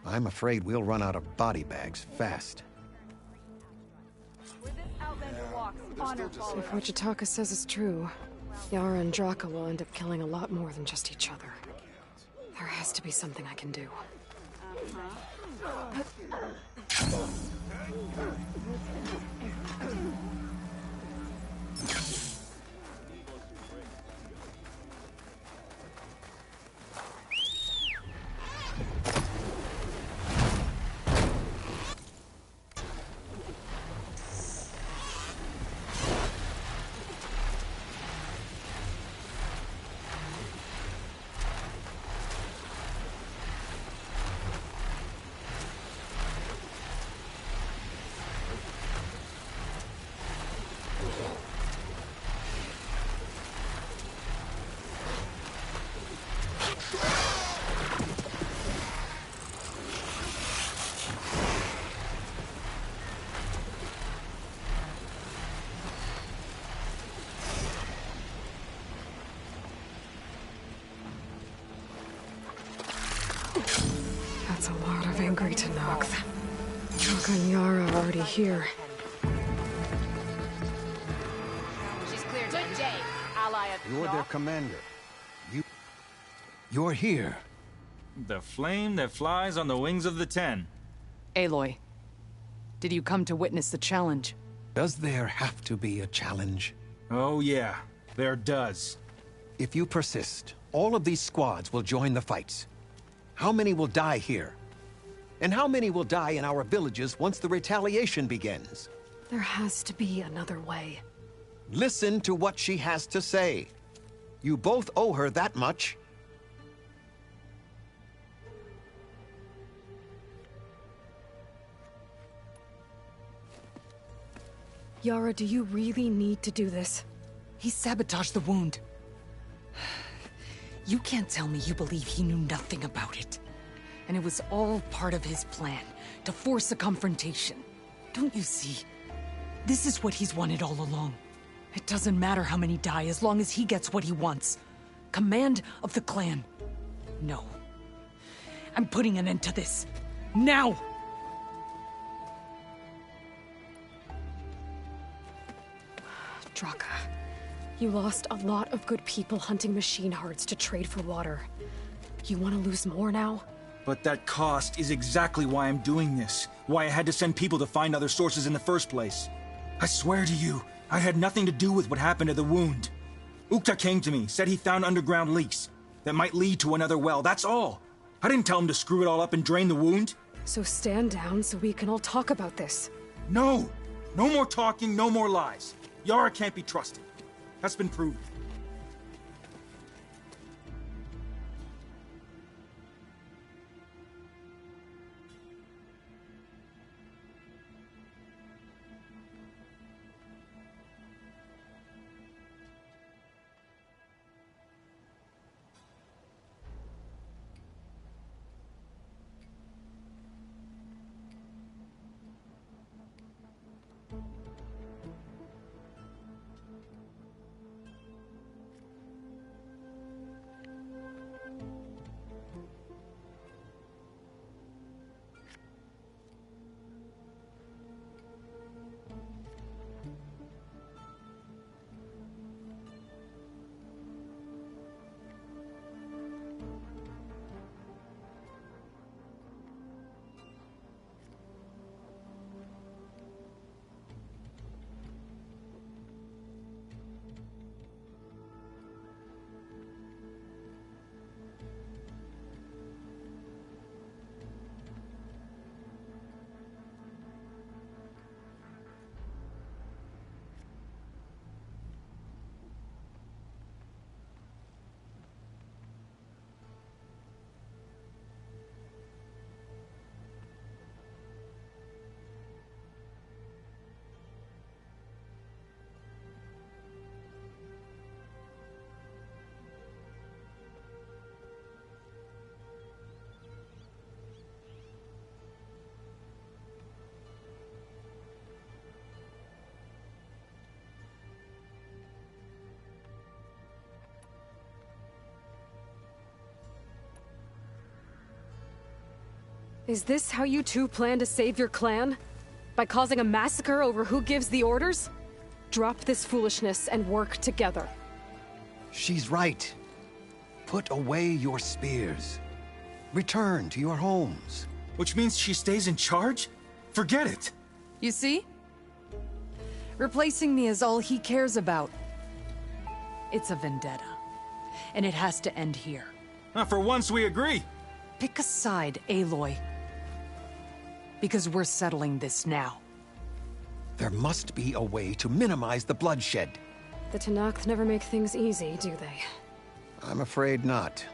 I'm afraid we'll run out of body bags fast. If what Jataka says is true, Yara and Draka will end up killing a lot more than just each other. There has to be something I can do. That's a lot of angry Tenokth. Draka and Yara are already here. She's cleared today, ally of You're their commander. You're here. The flame that flies on the wings of the 10. Aloy, did you come to witness the challenge? Does there have to be a challenge? Oh yeah, there does. If you persist, all of these squads will join the fights. How many will die here? And how many will die in our villages once the retaliation begins? There has to be another way. Listen to what she has to say. You both owe her that much. Yara, do you really need to do this? He sabotaged the wound. You can't tell me you believe he knew nothing about it. And it was all part of his plan, to force a confrontation. Don't you see? This is what he's wanted all along. It doesn't matter how many die as long as he gets what he wants. Command of the clan. No. I'm putting an end to this. Now! Draka, you lost a lot of good people hunting machine hearts to trade for water. You want to lose more now? But that cost is exactly why I'm doing this. Why I had to send people to find other sources in the first place. I swear to you, I had nothing to do with what happened to the wound. Ukta came to me, said he found underground leaks that might lead to another well, that's all. I didn't tell him to screw it all up and drain the wound. So stand down so we can all talk about this. No! No more talking, no more lies. Yara can't be trusted. That's been proven. Is this how you two plan to save your clan? By causing a massacre over who gives the orders? Drop this foolishness and work together. She's right. Put away your spears. Return to your homes. Which means she stays in charge? Forget it! You see? Replacing me is all he cares about. It's a vendetta. And it has to end here. For once we agree. Pick a side, Aloy. Because we're settling this now. There must be a way to minimize the bloodshed. The Tenakth never make things easy, do they? I'm afraid not.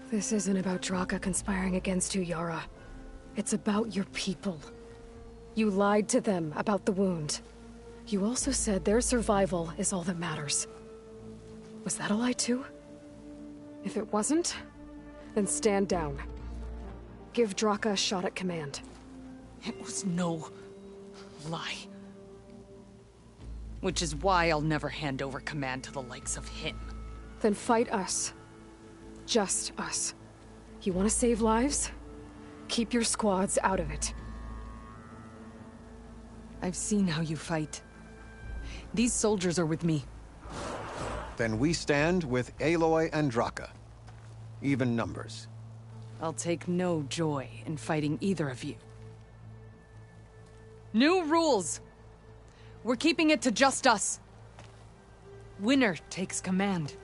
This isn't about Draka conspiring against you, Yara. It's about your people. You lied to them about the wound. You also said their survival is all that matters. Was that a lie too? If it wasn't, then stand down. Give Draka a shot at command. It was no lie. Which is why I'll never hand over command to the likes of him. Then fight us. Just us. You want to save lives? Keep your squads out of it. I've seen how you fight. These soldiers are with me. Then we stand with Aloy and Draka. Even numbers. I'll take no joy in fighting either of you. New rules! We're keeping it to just us. Winner takes command.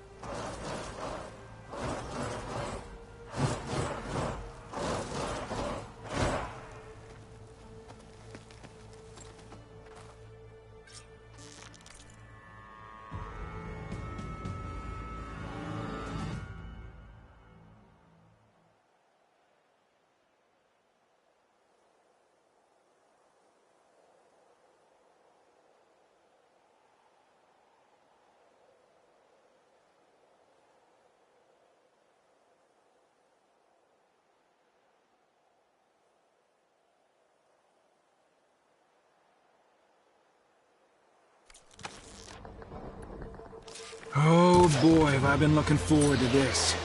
Oh boy, have I been looking forward to this.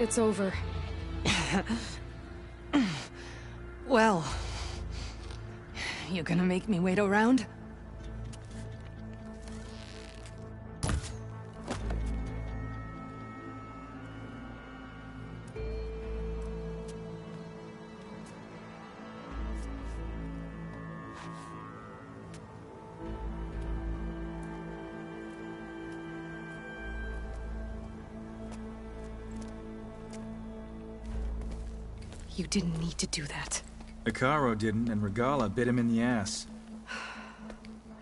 It's over. Well, you gonna make me wait around? You didn't need to do that. Icaro didn't, and Regala bit him in the ass.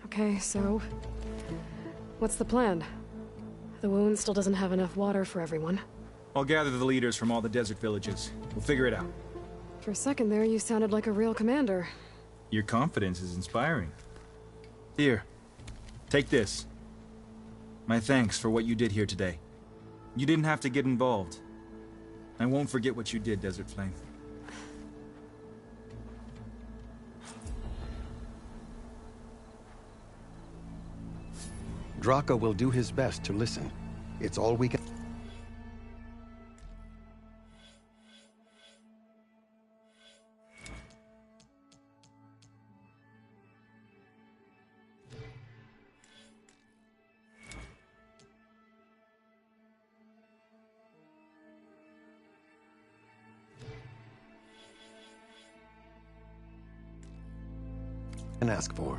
Okay, so... what's the plan? The wound still doesn't have enough water for everyone. I'll gather the leaders from all the desert villages. We'll figure it out. For a second there, you sounded like a real commander. Your confidence is inspiring. Here, take this. My thanks for what you did here today. You didn't have to get involved. I won't forget what you did, Desert Flame. Draka will do his best to listen. It's all we can... and ask for.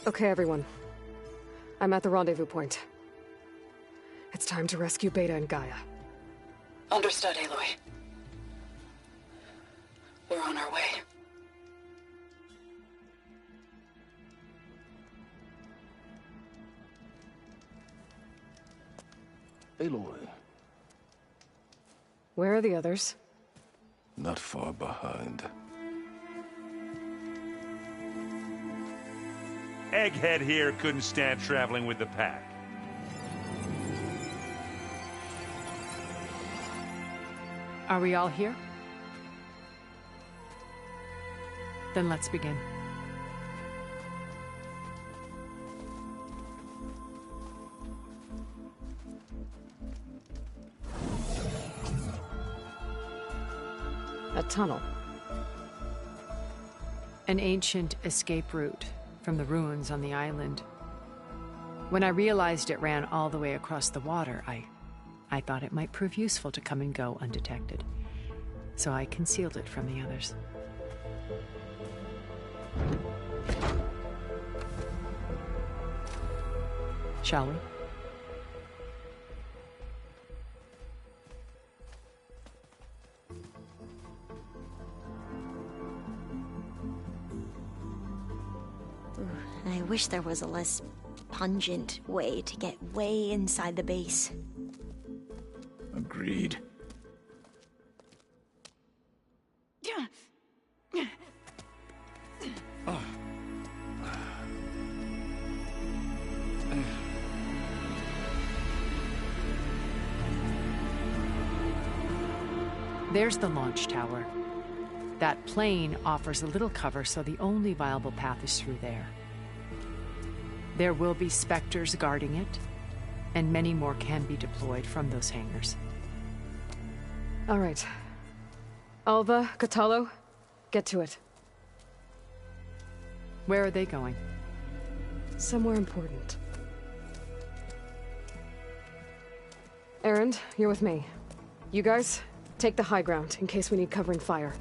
Okay, everyone. I'm at the rendezvous point. It's time to rescue Beta and Gaia. Understood, Aloy. We're on our way. Aloy. Where are the others? Not far behind. Egghead here couldn't stand traveling with the pack. Are we all here? Then let's begin. A tunnel. An ancient escape route from the ruins on the island. When I realized it ran all the way across the water, I thought it might prove useful to come and go undetected. So I concealed it from the others. Shall we? I wish there was a less pungent way to get way inside the base. Agreed. There's the launch tower. That plane offers a little cover, so the only viable path is through there. There will be Spectres guarding it, and many more can be deployed from those hangars. All right. Alva, Catalo, get to it. Where are they going? Somewhere important. Erend, you're with me. You guys, take the high ground in case we need covering fire.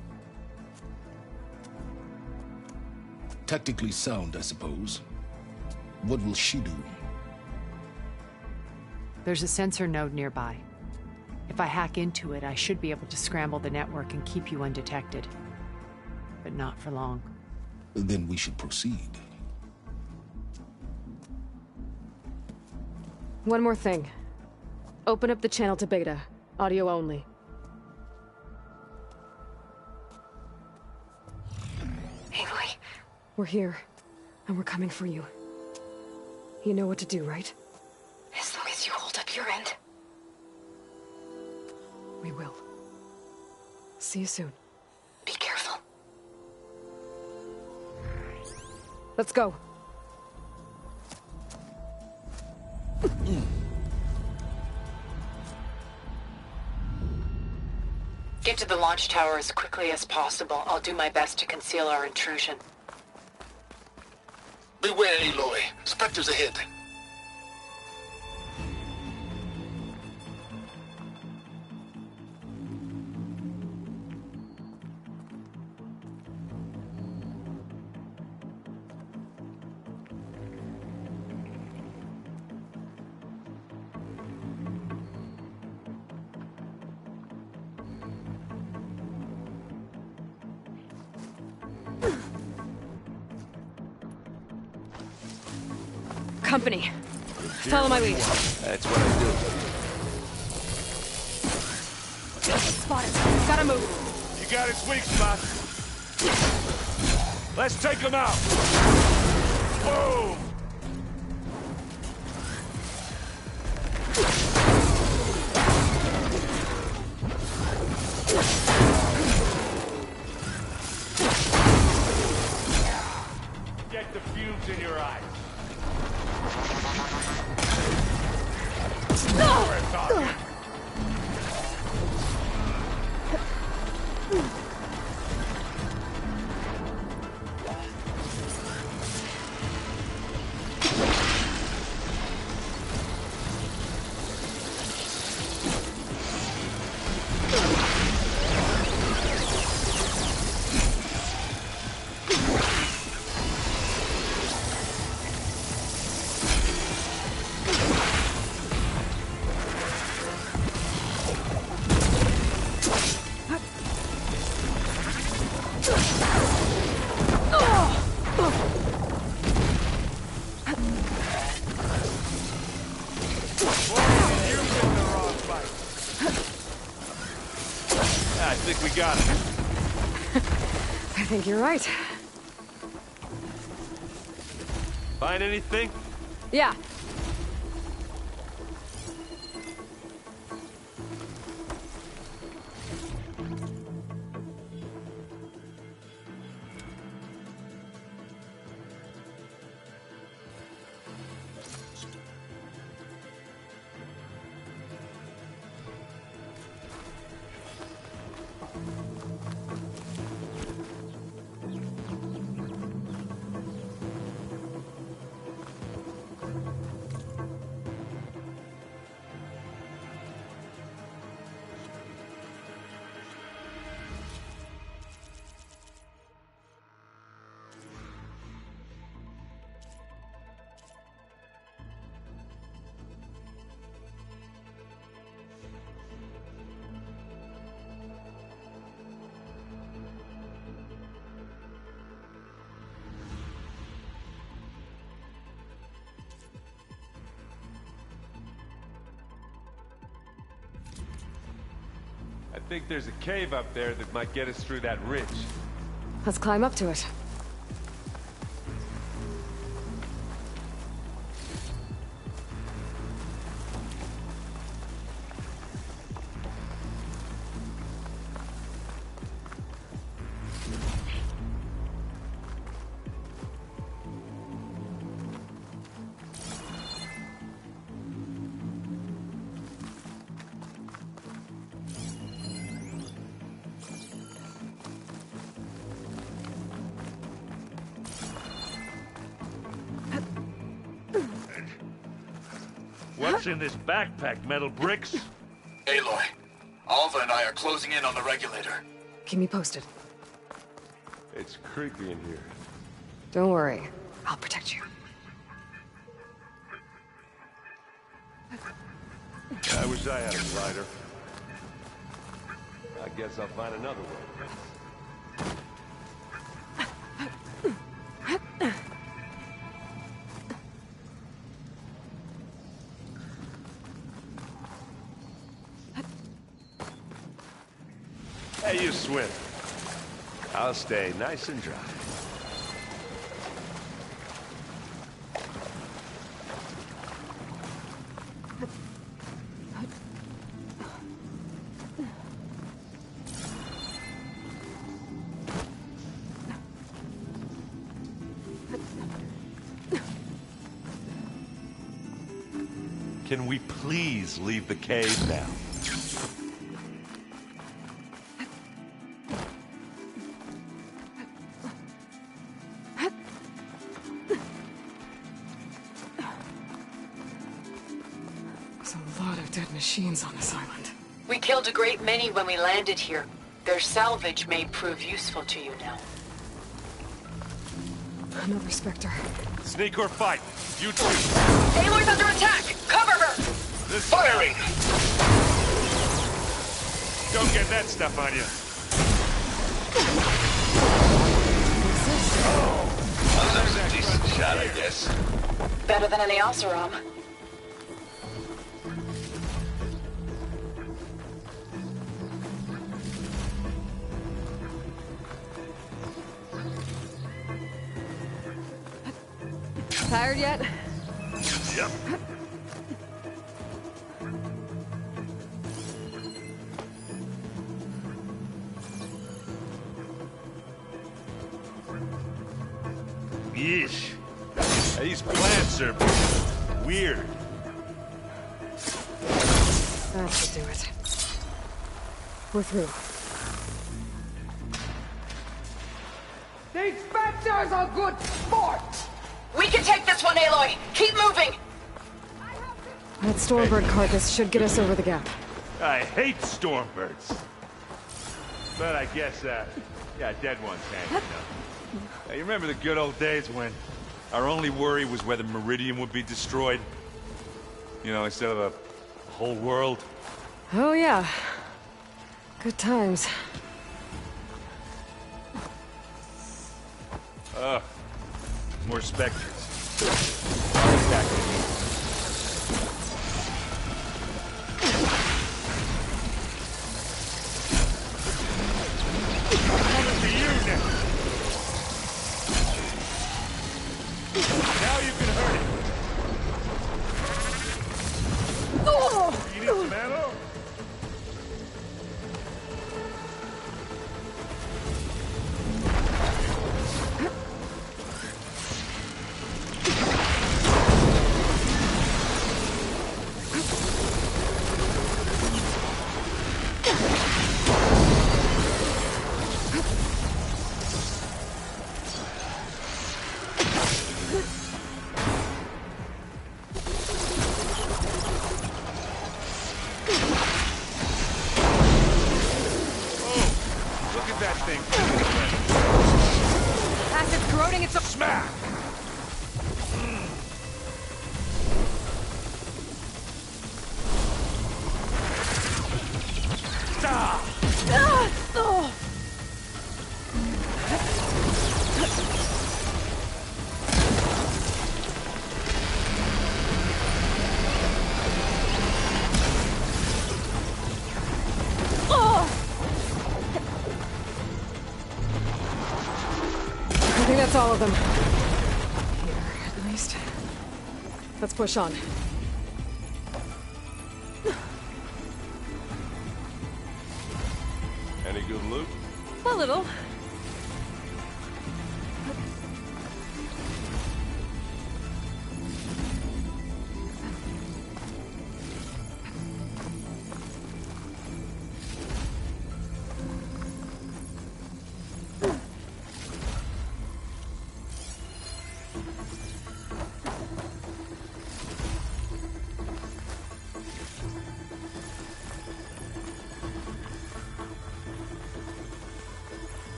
Tactically sound, I suppose. What will she do? There's a sensor node nearby. If I hack into it, I should be able to scramble the network and keep you undetected. But not for long. Then we should proceed. One more thing. Open up the channel to Beta. Audio only. Aloy. We're here, and we're coming for you. You know what to do, right? As long as you hold up your end. We will. See you soon. Be careful. Let's go. Get to the launch tower as quickly as possible. I'll do my best to conceal our intrusion. Beware, Aloy. Spectres ahead. Company. Follow my lead. That's what I do. Spotted. Gotta move. You got its weak spot. Let's take him out. Boom! Get the fumes in your eyes. we got it. I think you're right. Find anything? Yeah. I think there's a cave up there that might get us through that ridge. Let's climb up to it. What's in this backpack, metal bricks? Aloy, Alva and I are closing in on the regulator. Keep me posted. It's creepy in here. Don't worry. I'll protect you. I wish I had a glider. I guess I'll find another way. Hey, you swim. I'll stay nice and dry. Can we please leave the cave now? There's a lot of dead machines on this island. We killed a great many when we landed here. Their salvage may prove useful to you now. Another Spectre. Sneak or fight. You two. Aloy's under attack! Cover her! This firing! Don't get that stuff on you. Well, that was a decent shot, I guess. Better than any Oseram. Tired yet? Yep. Yeesh. These plants are weird. That should do it. We're through. These Spectres are good sport! We can take this one, Aloy! Keep moving! That Stormbird carcass should get us over the gap. I hate stormbirds. But I guess, yeah, dead ones handy enough. Now, you remember the good old days when our only worry was whether Meridian would be destroyed? You know, instead of a whole world? Oh yeah. Good times. Ugh. More specters. Attacking me. It's a smack! I think that's all of them. Here, at least. Let's push on. Any good loot? A little.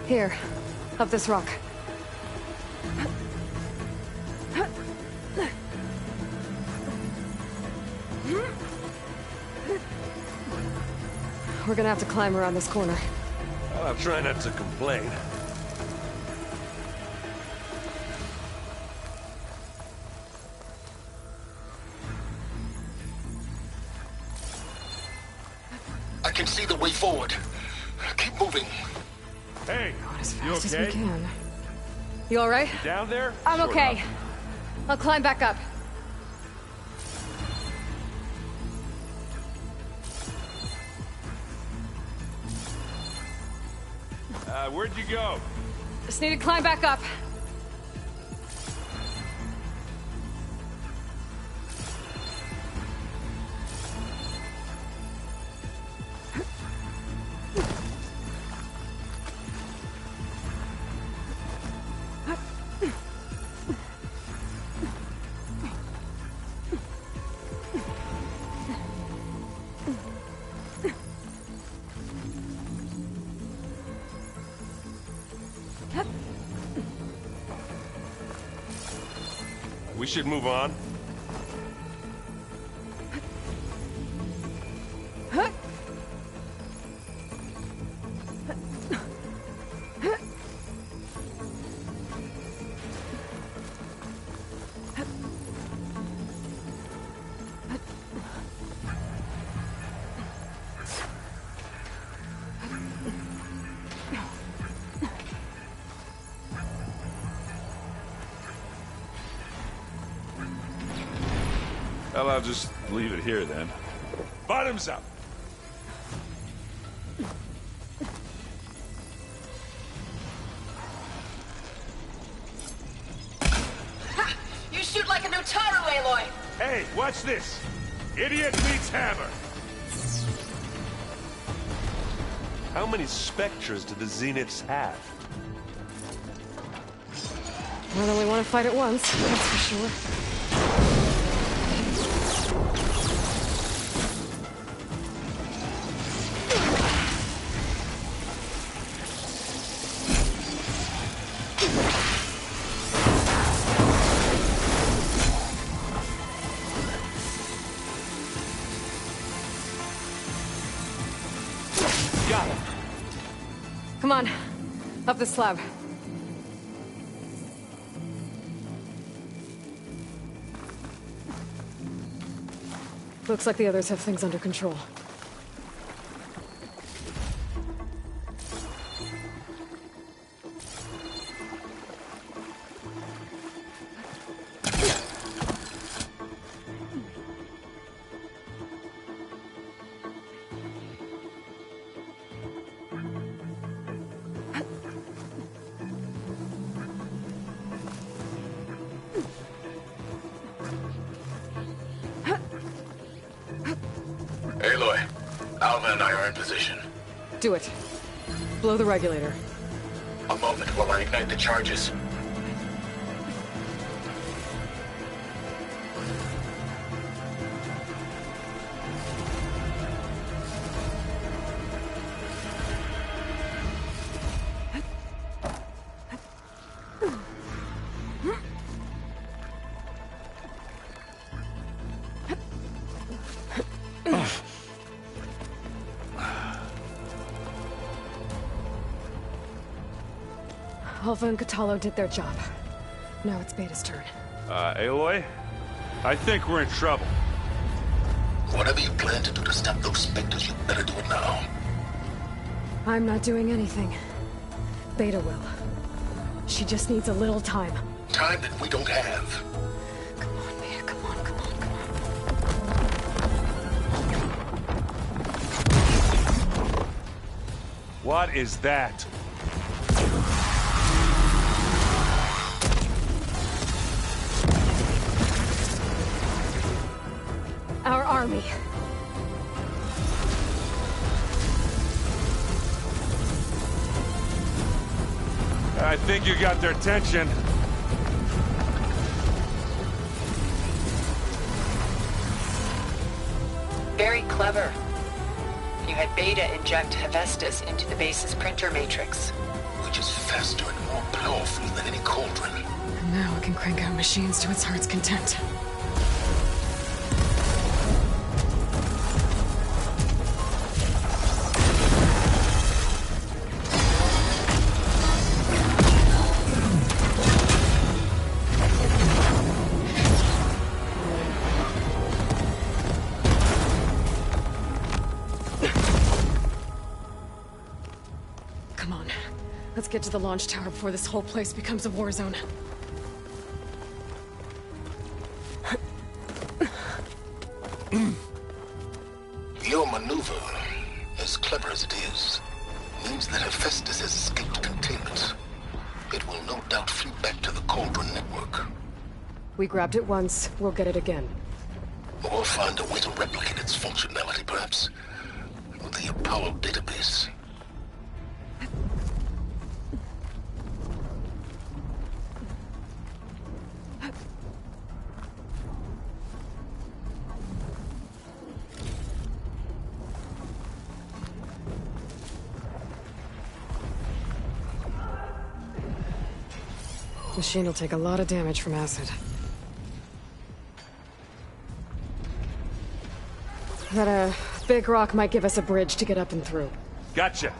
Here, up this rock. We're gonna have to climb around this corner. I'll try not to complain. I can see the way forward. Keep moving. Hey, as you fast okay? as we can. You all right? You down there? I'm Sort okay. of. I'll climb back up. Where'd you go? Just need to climb back up. We should move on. Well, I'll just leave it here then. Bottoms up! You shoot like a Notaru, Aloy! Hey, watch this! Idiot meets hammer! How many Spectres do the Zeniths have? More than we want to fight at once, that's for sure. Got it. Come on, up the slab. Looks like the others have things under control. Aloy, Alva and I are in position. Do it. Blow the regulator. A moment while I ignite the charges. Alpha and Catalo did their job. Now it's Beta's turn. Aloy? I think we're in trouble. Whatever you plan to do to stop those specters, you better do it now. I'm not doing anything. Beta will. She just needs a little time. Time that we don't have. Come on, Beta, come on, come on, come on. What is that? Our army. I think you got their attention. Very clever. You had Beta inject Hephaestus into the base's printer matrix. Which is faster and more powerful than any cauldron. And now it can crank out machines to its heart's content. Let's get to the launch tower before this whole place becomes a war zone. Your maneuver, as clever as it is, means that Hephaestus has escaped containment. It will no doubt flee back to the Cauldron network. We grabbed it once, we'll get it again. Or find a way to replicate its functionality, perhaps, with the Apollo database. Machine will take a lot of damage from acid. That, big rock might give us a bridge to get up and through. Gotcha.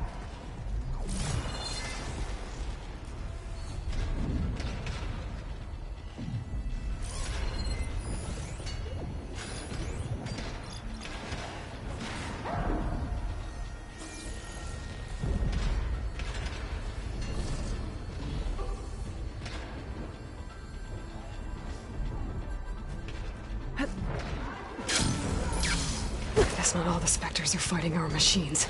Guess not all the Spectres are fighting our machines.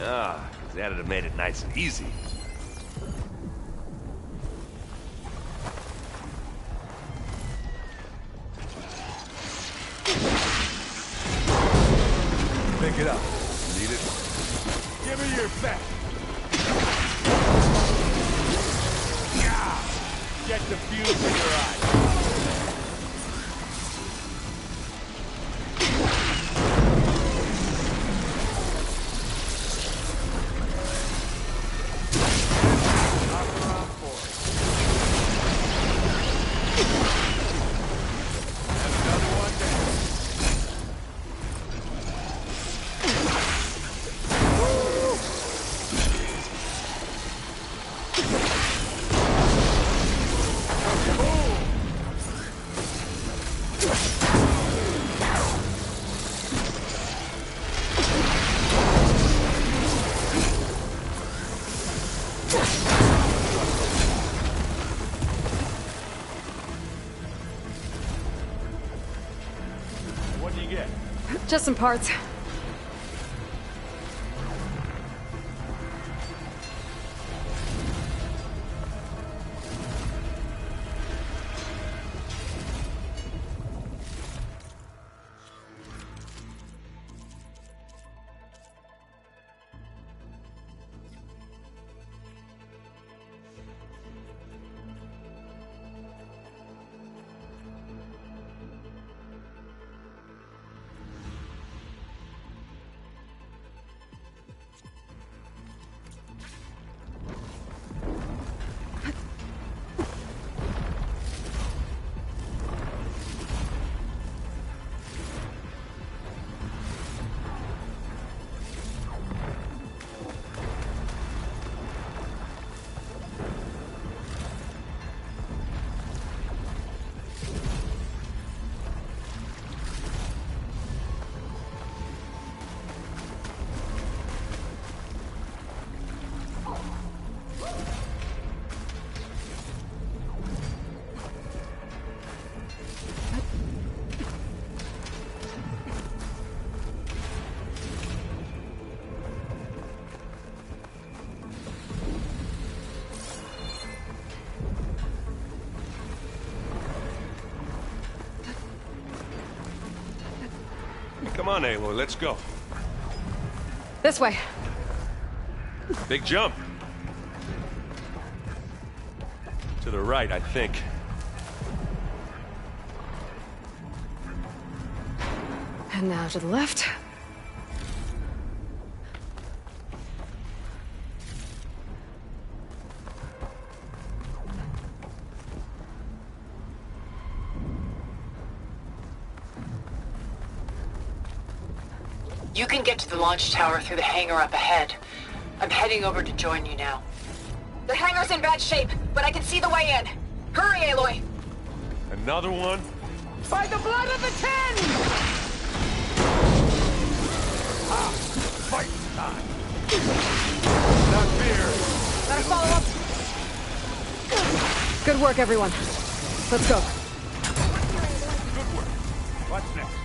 Ah, that'd have made it nice and easy. Pick it up. Need it? Give me your back. Yeah! Get the fuse in your eye. Just some parts. on, Aloy, let's go. This way. Big jump. To the right, I think. And now to the left. You can get to the launch tower through the hangar up ahead. I'm heading over to join you now. The hangar's in bad shape, but I can see the way in. Hurry, Aloy! Another one? By the blood of the Ten! Fight time! Not fear! Gotta follow up! Good work, everyone. Let's go. Good work. What's next?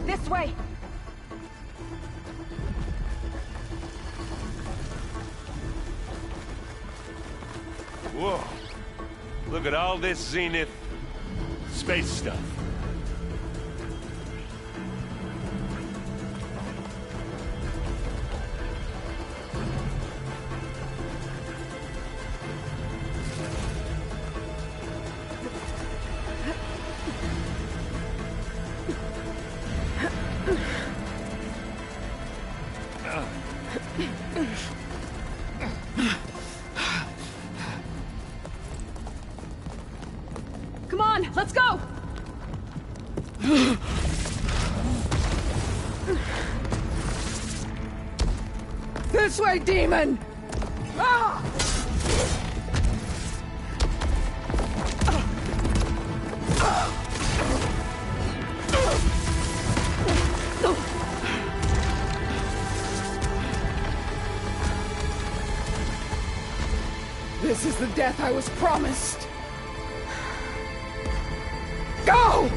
This way! Whoa. Look at all this Zenith space stuff. Come on, let's go! This way, demon! Ah! This is the death I was promised. Go!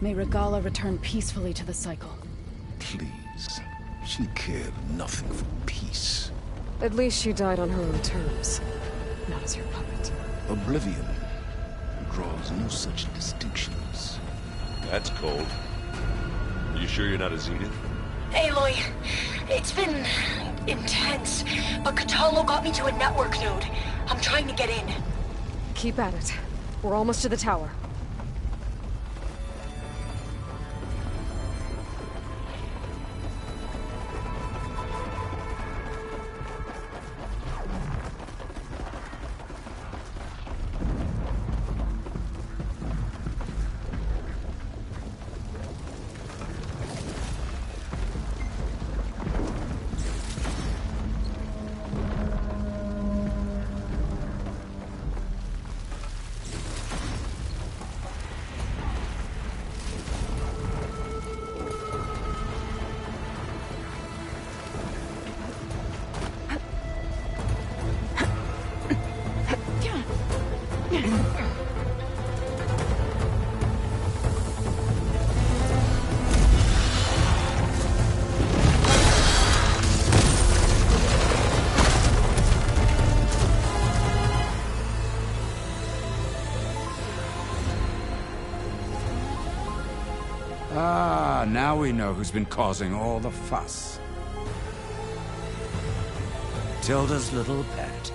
May Regala return peacefully to the cycle. Please. She cared nothing for peace. At least she died on her own terms, not as your puppet. Oblivion draws no such distinctions. That's cold. You sure you're not a Zenith? Aloy, it's been intense, but Catalo got me to a network node. I'm trying to get in. Keep at it. We're almost to the tower. Ah, now we know who's been causing all the fuss. Tilda's little pet.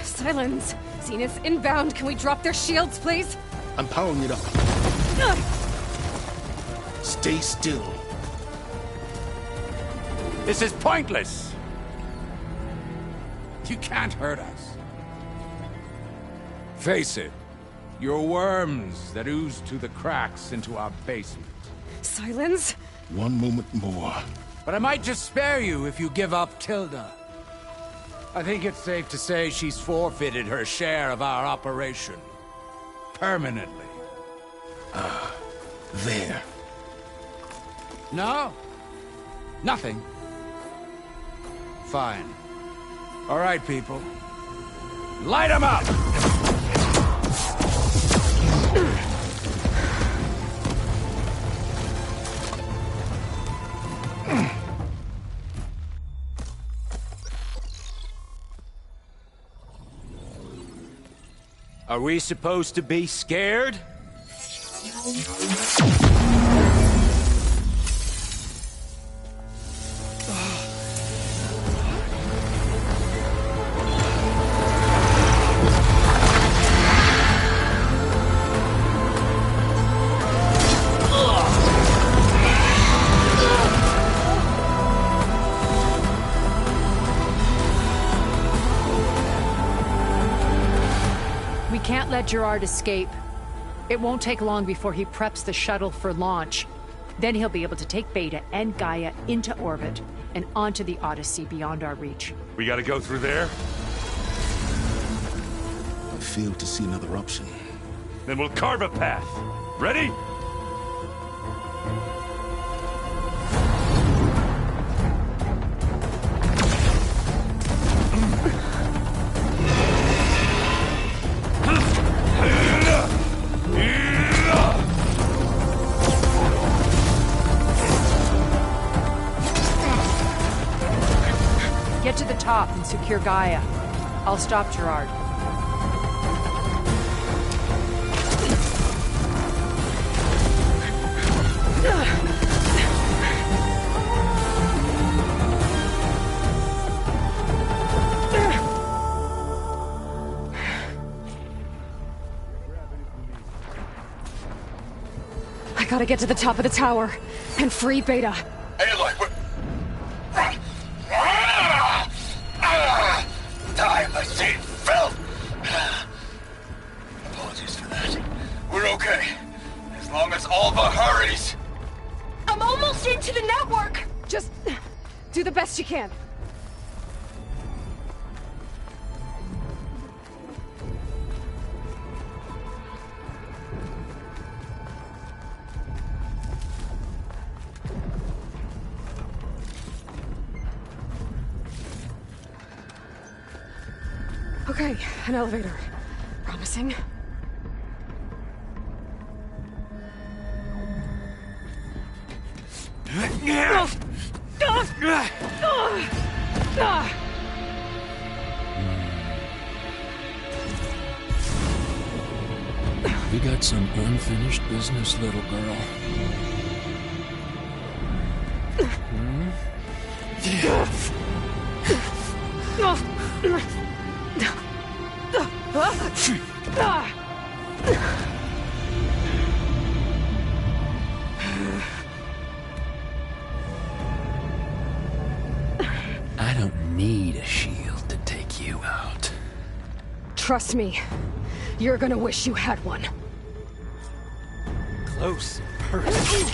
Silence! Zenith's inbound. Can we drop their shields, please? I'm powering it up. Stay still. This is pointless! You can't hurt us. Face it, you're worms that ooze through the cracks into our basement. Silence? One moment more. But I might just spare you if you give up Tilda. I think it's safe to say she's forfeited her share of our operation. Permanently. There. No? Nothing. Fine. All right, people. Light 'em up! Are we supposed to be scared? We can't let Gerard escape. It won't take long before he preps the shuttle for launch. Then he'll be able to take Beta and Gaia into orbit and onto the Odyssey beyond our reach. We gotta go through there? I fail to see another option. Then we'll carve a path. Ready? Get to the top and secure Gaia. I'll stop Gerard. I gotta get to the top of the tower and free Beta. Aloy, time I see it fell. Apologies for that. We're okay. As long as Alva hurries. I'm almost into the network! Just do the best you can. Okay, an elevator. Promising. We got some unfinished business, little girl. I don't need a shield to take you out. Trust me, you're gonna wish you had one. Close person.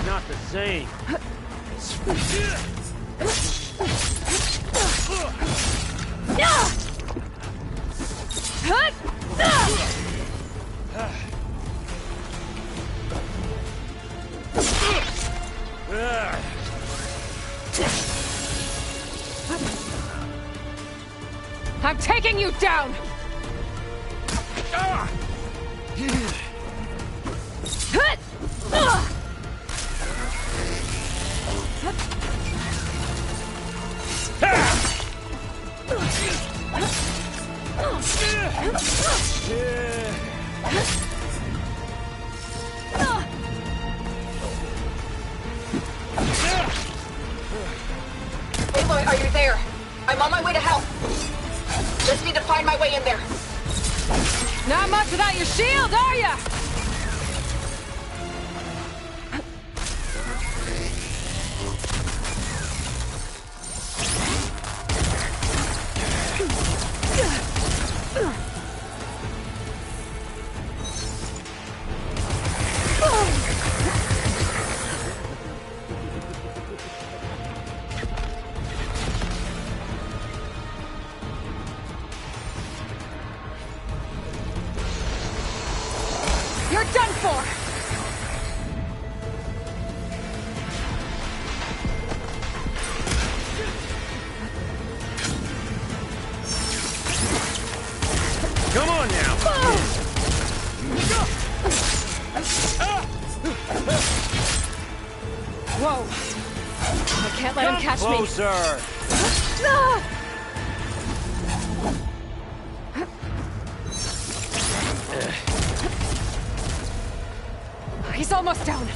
Not the same. I'm taking you down! Aloy, are you there? I'm on my way to help. Just need to find my way in there. Not much without your shield, are ya? Come on now! Whoa! I can't let him catch me. Closer! He's almost down.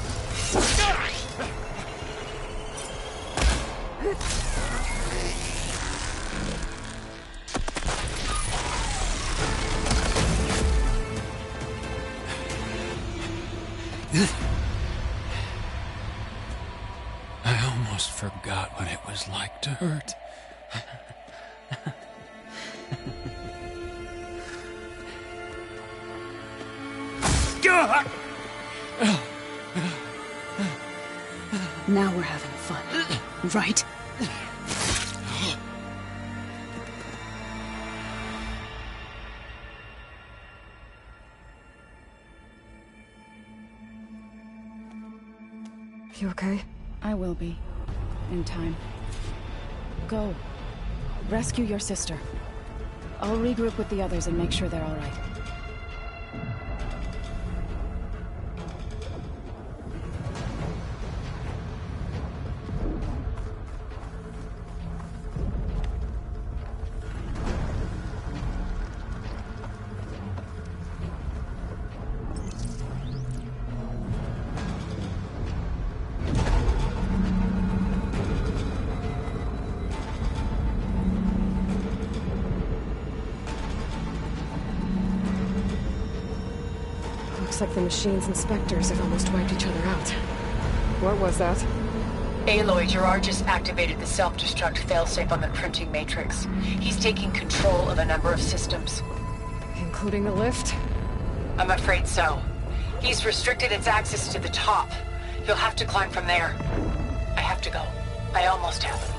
I almost forgot what it was like to hurt. Now we're having fun, right? You okay? I will be. In time. Go. Rescue your sister. I'll regroup with the others and make sure they're all right. Looks like the machine's inspectors have almost wiped each other out. What was that? Aloy, Gerard just activated the self-destruct failsafe on the printing matrix. He's taking control of a number of systems. Including the lift? I'm afraid so. He's restricted its access to the top. You'll have to climb from there. I have to go. I almost have.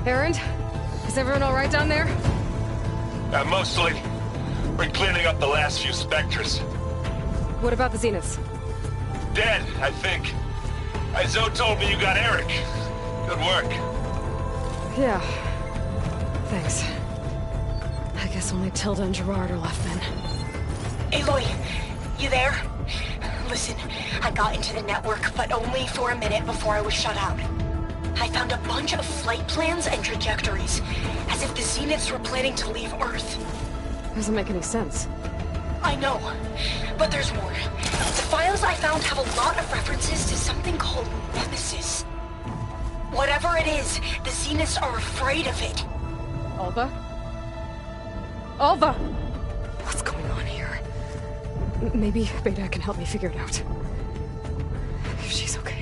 Erend? Is everyone all right down there? Mostly. We're cleaning up the last few specters. What about the Zeniths? Dead, I think. Zoe told me you got Eric. Good work. Yeah. Thanks. I guess only Tilda and Gerard are left then. Aloy, you there? Listen, I got into the network, but only for a minute before I was shut out. I found a bunch of flight plans and trajectories, as if the Zeniths were planning to leave Earth. Doesn't make any sense. I know, but there's more. The files I found have a lot of references to something called Nemesis. Whatever it is, the Zeniths are afraid of it. Alva? Alva! What's going on here? Maybe Beta can help me figure it out. If she's okay.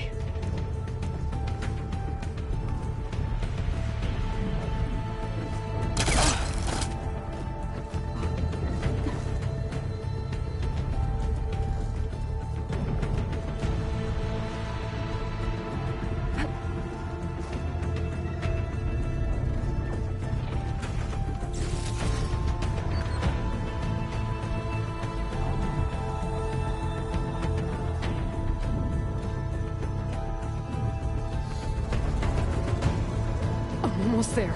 Almost there.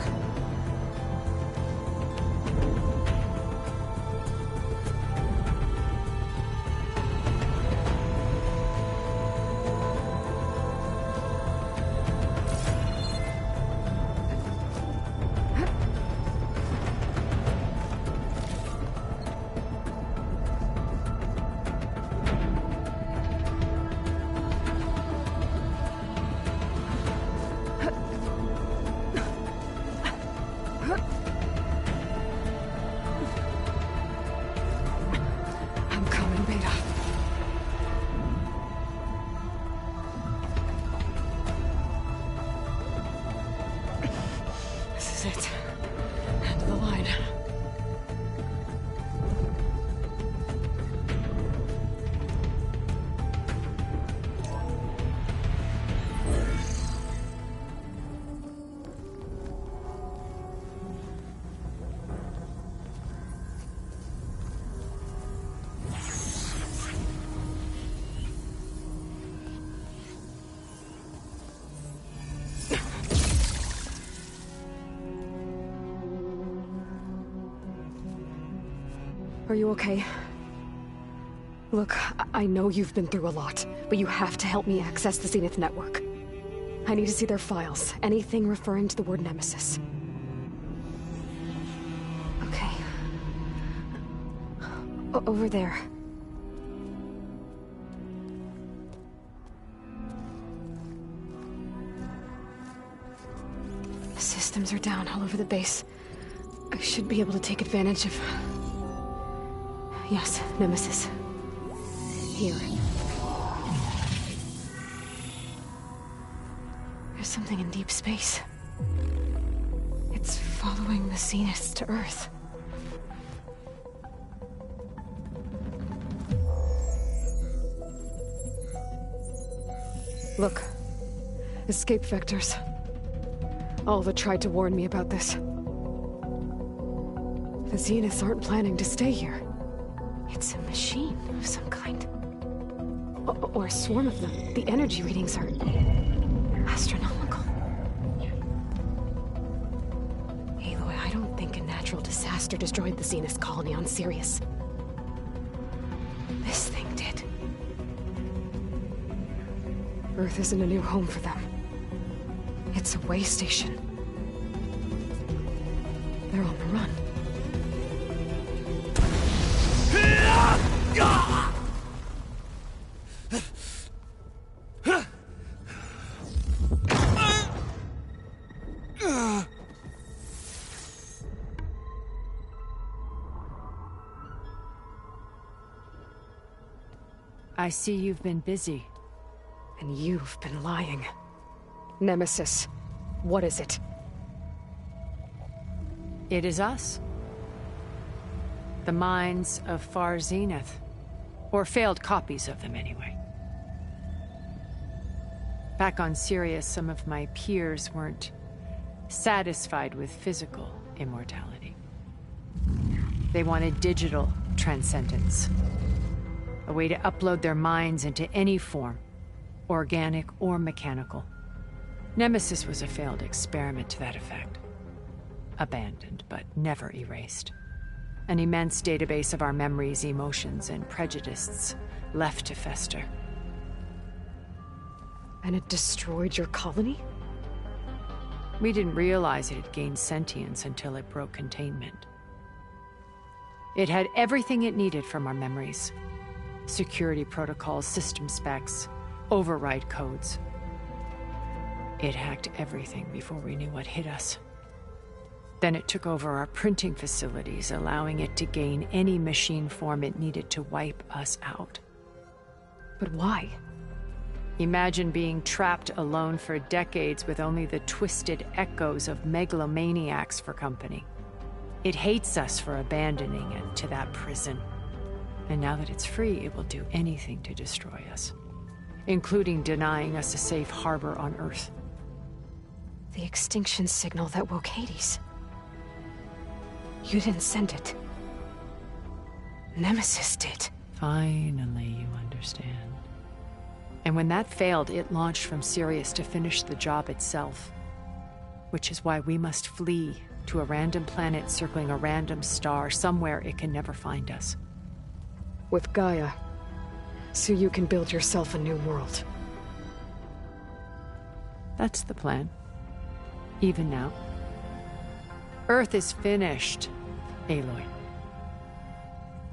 you okay? Look, I know you've been through a lot, but you have to help me access the Zenith network. I need to see their files, anything referring to the word Nemesis. Okay. Over there. The systems are down all over the base. I should be able to take advantage of... Yes, Nemesis. Here. There's something in deep space. It's following the Zeniths to Earth. Look. Escape vectors. Alva tried to warn me about this. The Zeniths aren't planning to stay here. It's a machine of some kind. Or a swarm of them. The energy readings are... astronomical. Aloy, I don't think a natural disaster destroyed the Zenith colony on Sirius. This thing did. Earth isn't a new home for them. It's a way station. They're on the run. I see you've been busy. And you've been lying. Nemesis, what is it? It is us. The minds of Far Zenith. Or failed copies of them, anyway. Back on Sirius, some of my peers weren't satisfied with physical immortality. They wanted digital transcendence. A way to upload their minds into any form, organic or mechanical. Nemesis was a failed experiment to that effect. Abandoned, but never erased. An immense database of our memories, emotions, and prejudices left to fester. And it destroyed your colony? We didn't realize it had gained sentience until it broke containment. It had everything it needed from our memories. Security protocols, system specs, override codes. It hacked everything before we knew what hit us. Then it took over our printing facilities, allowing it to gain any machine form it needed to wipe us out. But why? Imagine being trapped alone for decades with only the twisted echoes of megalomaniacs for company. It hates us for abandoning it to that prison. And now that it's free, it will do anything to destroy us, including denying us a safe harbor on Earth. The extinction signal that woke Hades. You didn't send it. Nemesis did. Finally, you understand. And when that failed, it launched from Sirius to finish the job itself. Which is why we must flee to a random planet circling a random star, somewhere it can never find us. With Gaia, so you can build yourself a new world. That's the plan. Even now. Earth is finished, Aloy.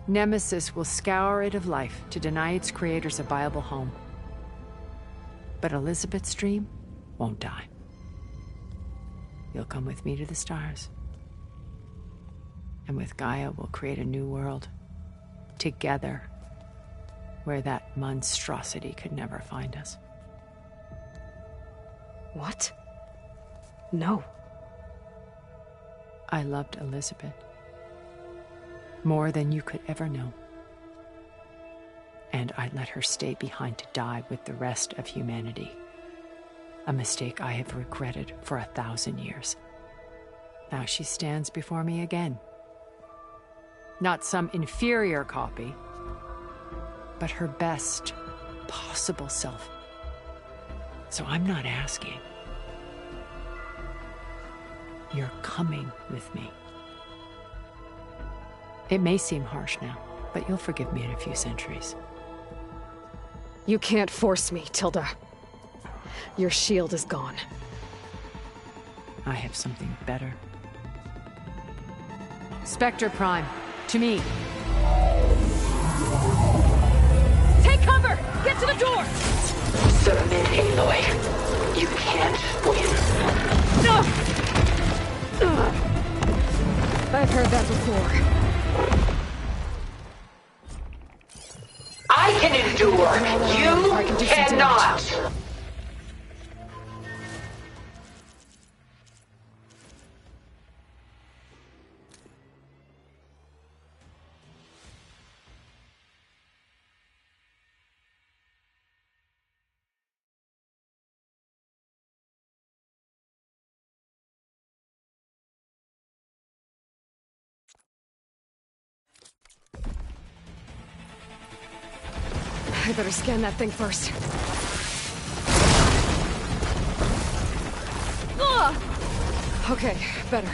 Nemesis will scour it of life to deny its creators a viable home. But Elizabeth's dream won't die. You'll come with me to the stars. And with Gaia, we'll create a new world. Together. Where that monstrosity could never find us. What? No. I loved Elizabeth. More than you could ever know. And I let her stay behind to die with the rest of humanity. A mistake I have regretted for 1,000 years. Now she stands before me again. Not some inferior copy, but her best possible self. So I'm not asking. You're coming with me. It may seem harsh now, but you'll forgive me in a few centuries. You can't force me, Tilda. Your shield is gone. I have something better. Spectre Prime, to me. Take cover! Get to the door! Submit, Aloy. You can't win. I've heard that before. I can endure. You cannot. I better scan that thing first. Okay, better.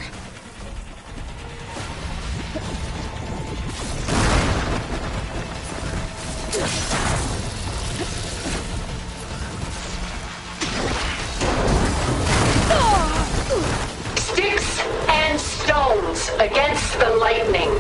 Sticks and stones against the lightning.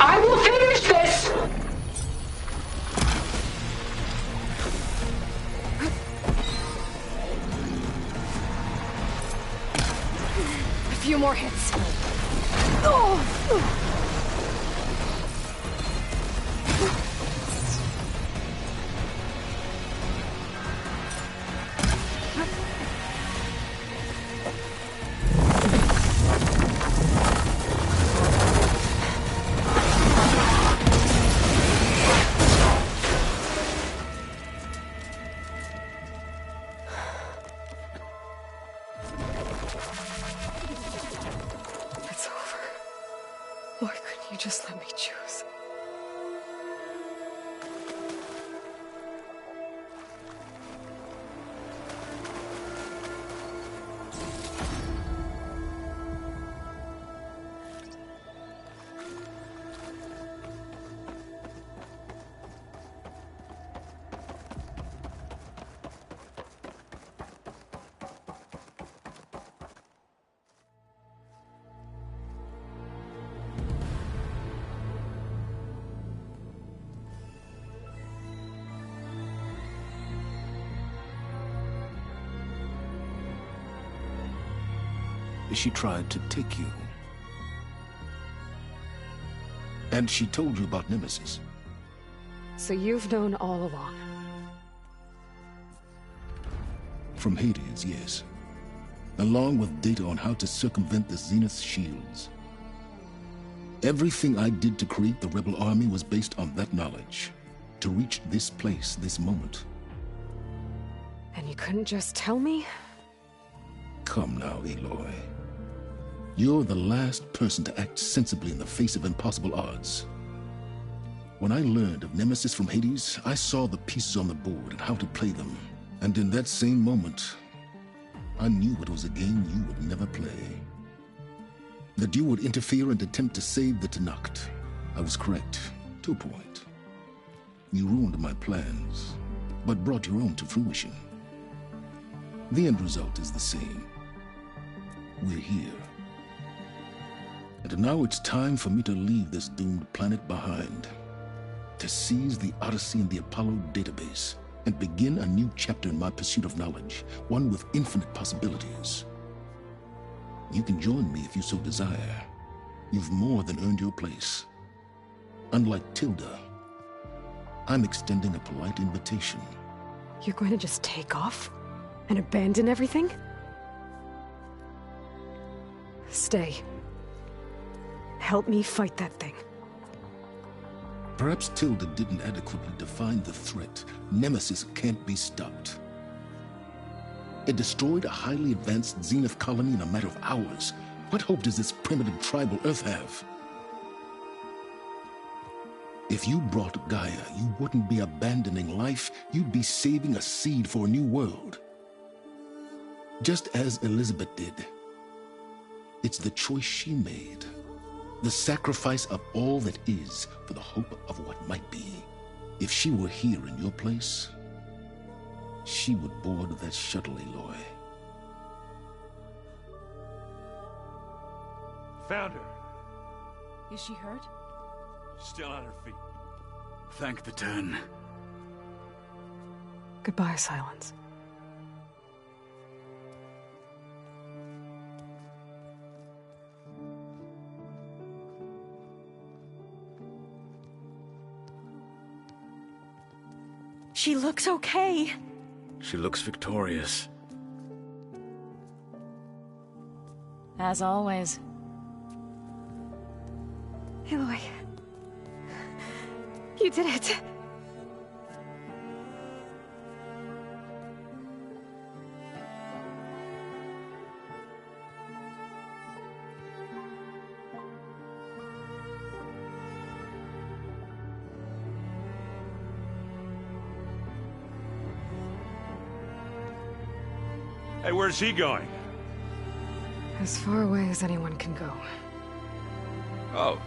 I will finish this! A few more hits. It's over. Why couldn't you just let me choose? She tried to take you. And she told you about Nemesis. So you've known all along. From Hades, yes. Along with data on how to circumvent the Zenith's shields. Everything I did to create the Rebel Army was based on that knowledge. To reach this place, this moment. And you couldn't just tell me? Come now, Aloy. You're the last person to act sensibly in the face of impossible odds. When I learned of Nemesis from Hades, I saw the pieces on the board and how to play them. And in that same moment, I knew it was a game you would never play. That you would interfere and attempt to save the Tenakth. I was correct, to a point. You ruined my plans, but brought your own to fruition. The end result is the same. We're here. And now it's time for me to leave this doomed planet behind. To seize the Odyssey and the Apollo database, and begin a new chapter in my pursuit of knowledge, one with infinite possibilities. You can join me if you so desire. You've more than earned your place. Unlike Tilda, I'm extending a polite invitation. You're going to just take off? And abandon everything? Stay. Help me fight that thing. Perhaps Tilda didn't adequately define the threat. Nemesis can't be stopped. It destroyed a highly advanced Zenith colony in a matter of hours. What hope does this primitive tribal Earth have? If you brought Gaia, you wouldn't be abandoning life, you'd be saving a seed for a new world. Just as Elizabeth did. It's the choice she made. The sacrifice of all that is for the hope of what might be. If she were here in your place, she would board that shuttle, Aloy. Found her. Is she hurt? Still on her feet. Thank the 10. Goodbye, Silence. She looks okay. She looks victorious. As always. Aloy. You did it. Hey, where's he going? As far away as anyone can go. Oh.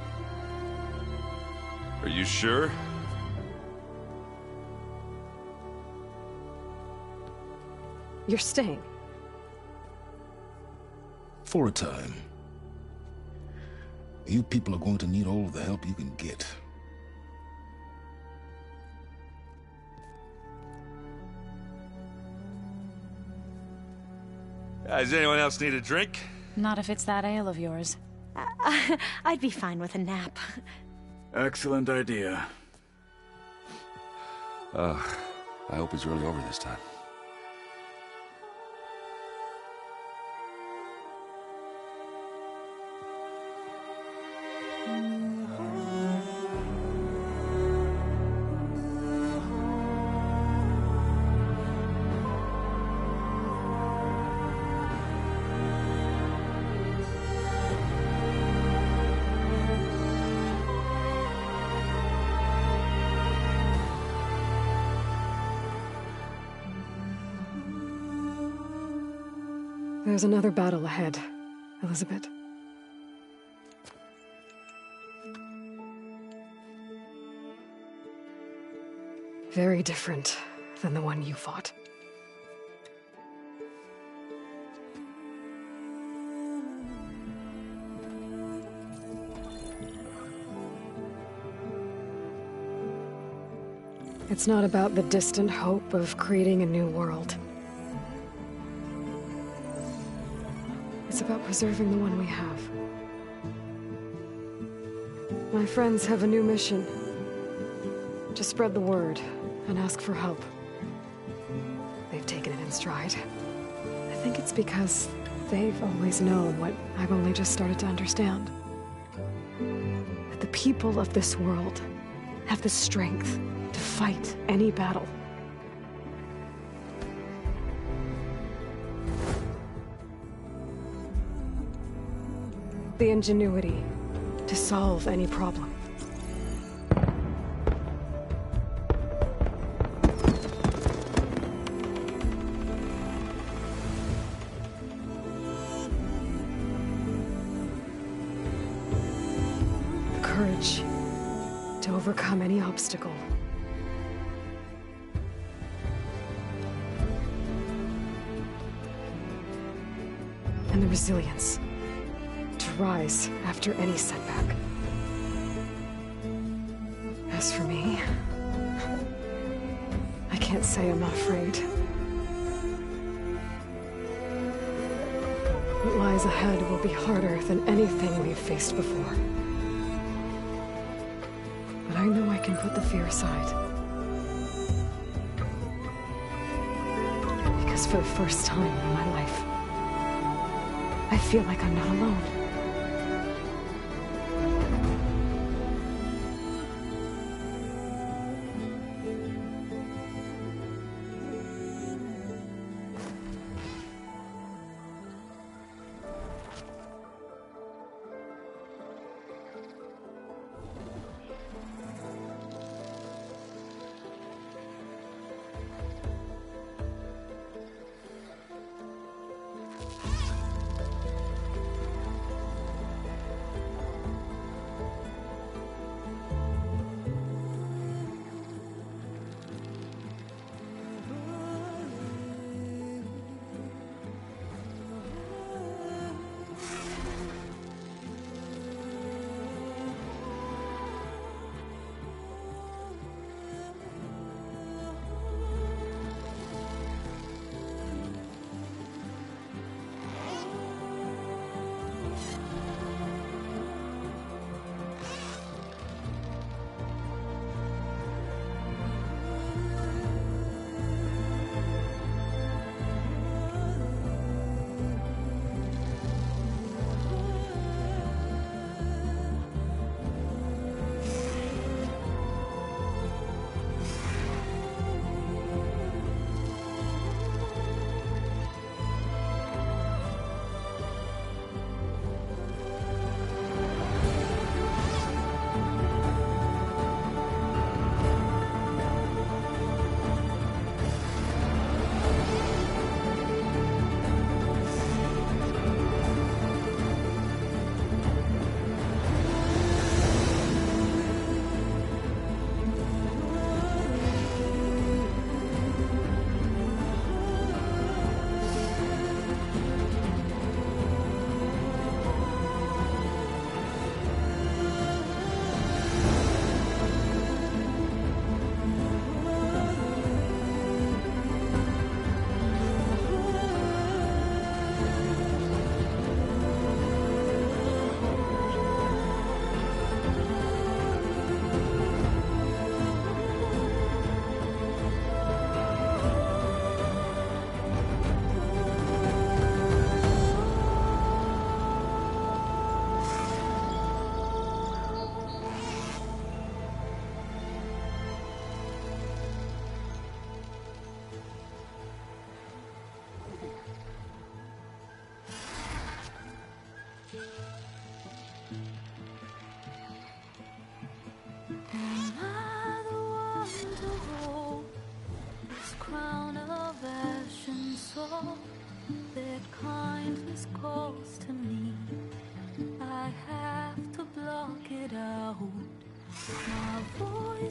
Are you sure? You're staying. For a time. You people are going to need all of the help you can get. Does anyone else need a drink? Not if it's that ale of yours. I'd be fine with a nap. Excellent idea. I hope it's really over this time. There's another battle ahead, Elizabeth. Very different than the one you fought. It's not about the distant hope of creating a new world. It's about preserving the one we have. My friends have a new mission. To spread the word and ask for help. They've taken it in stride. I think it's because they've always known what I've only just started to understand. That the people of this world have the strength to fight any battle. The ingenuity to solve any problem. The courage to overcome any obstacle. And the resilience rise after any setback. As for me, I can't say I'm not afraid. What lies ahead will be harder than anything we've faced before. But I know I can put the fear aside. Because for the first time in my life, I feel like I'm not alone.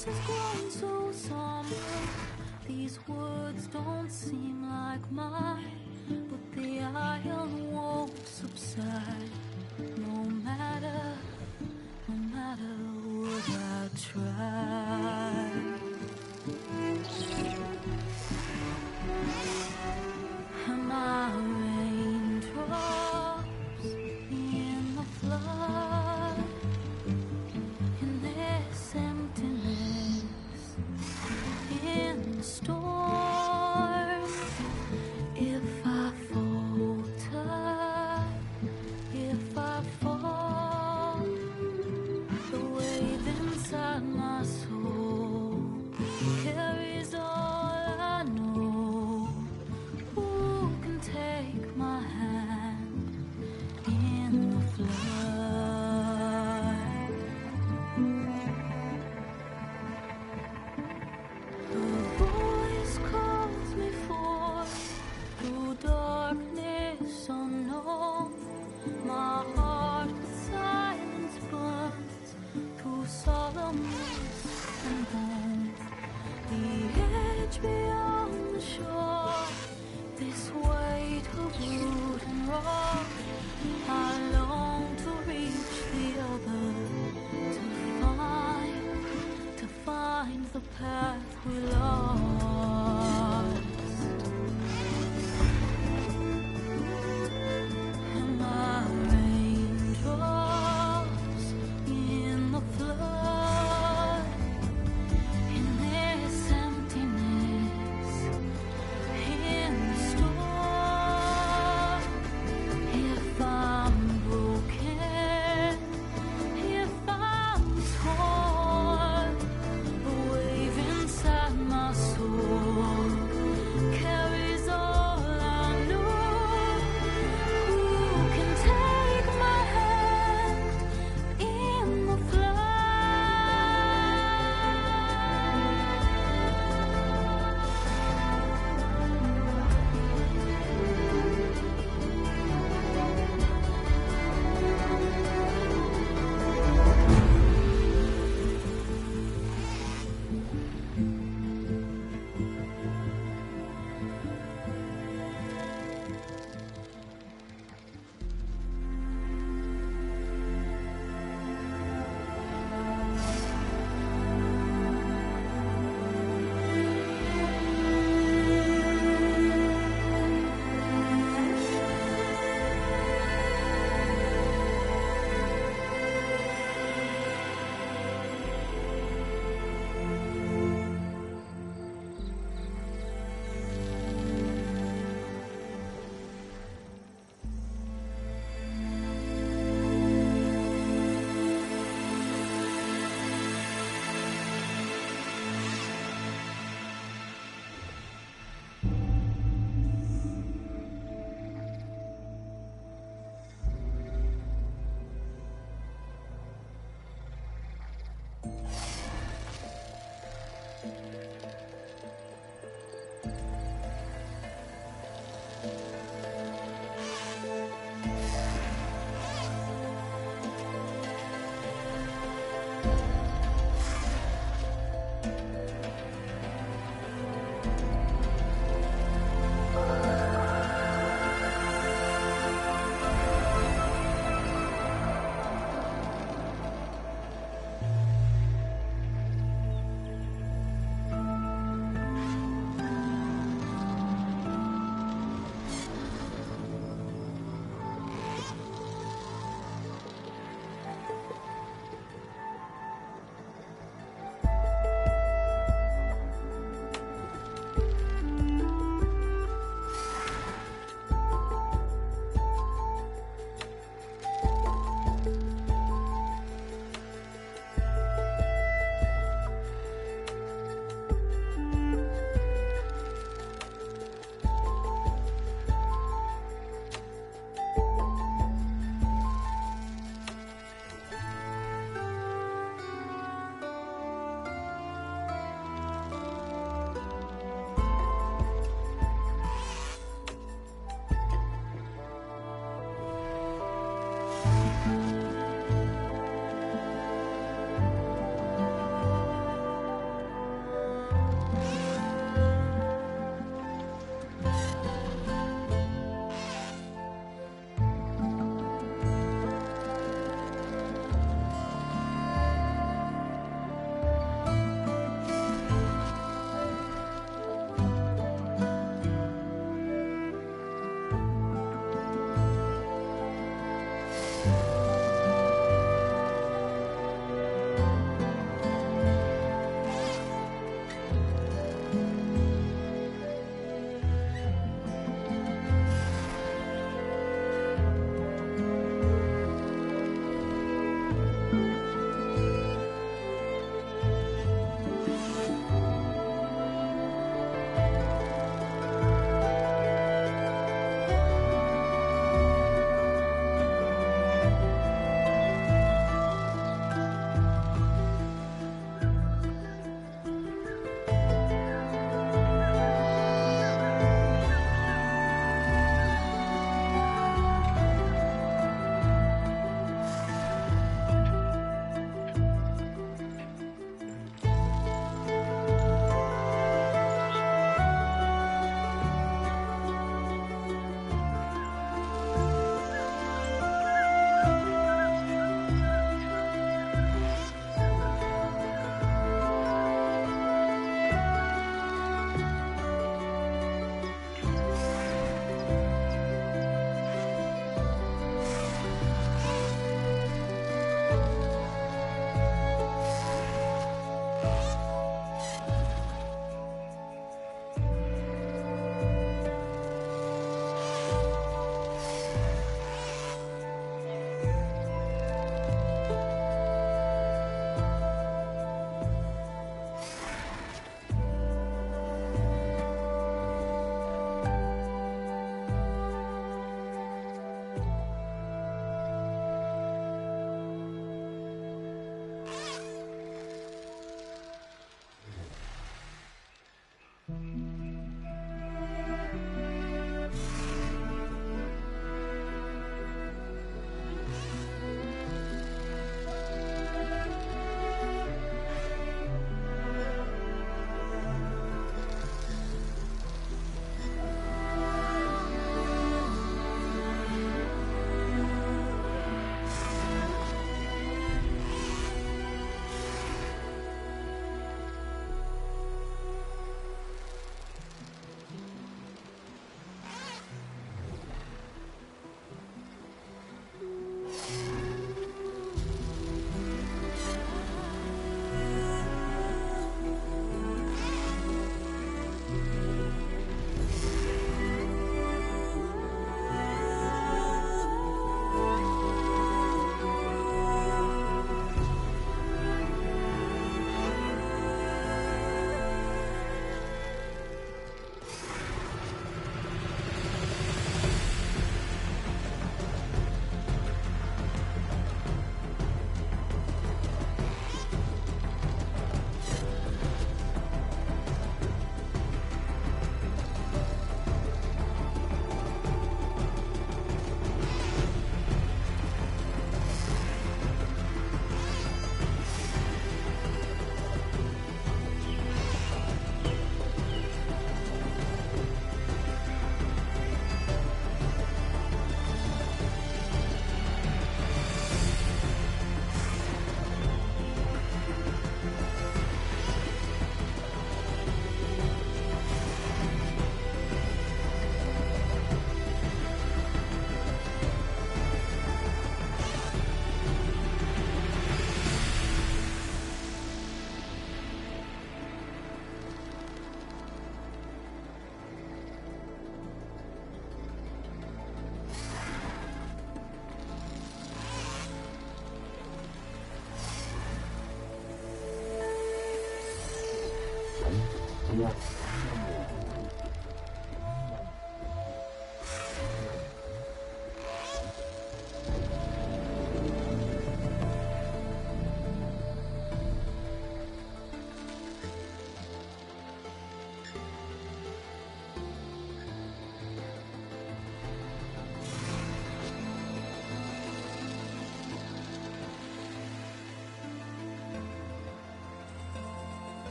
face has grown so somber. These words don't seem like mine, but the iron won't subside. No matter what I try. And my raindrops in the flood, in this emptiness, in the storm. If I falter, if I fall, the wave inside my soul carries all I know. Who can take my hand in the flood? A voice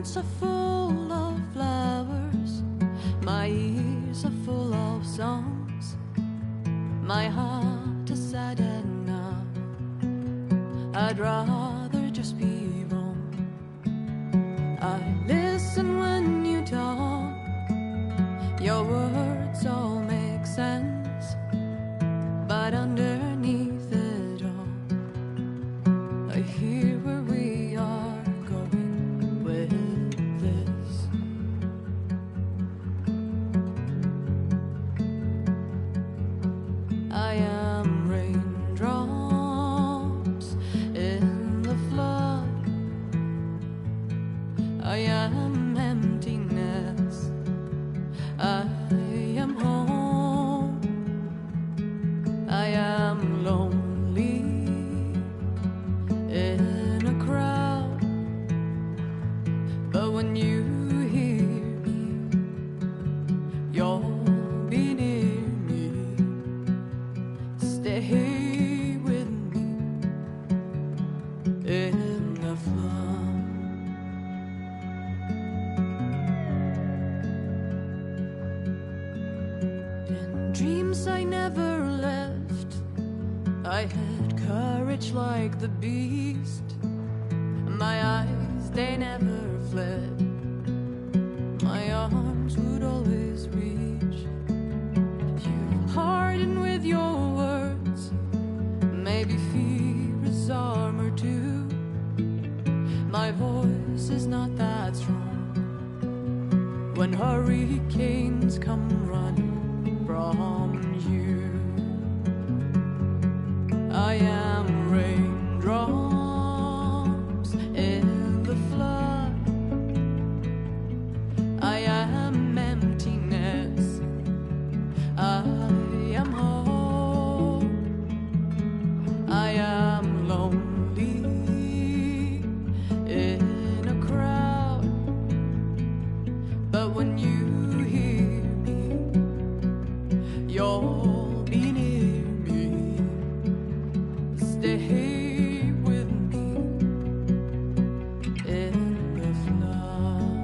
hands are full of flowers, my ears are full of songs, my heart is sad and numb. I'd rather just be wrong. I listen when you talk, your words all make sense, but underneath it all, I hear where we are going with this. I am raindrops in the flood, I am emptiness, I am home, I am lonely in a crowd, but when you hear me, you'll be near me. Stay with me in the flood. In dreams I never left, I had courage like the beast. My eyes, they never fled, my arms would always reach. You harden with your words, maybe fear is armor too. My voice is not that strong when hurricanes come running from you. I am raindrops in the flood, I am emptiness, I am home, I am lonely in a crowd, but when you hear me, you'll be near me. Stay with me in the flood.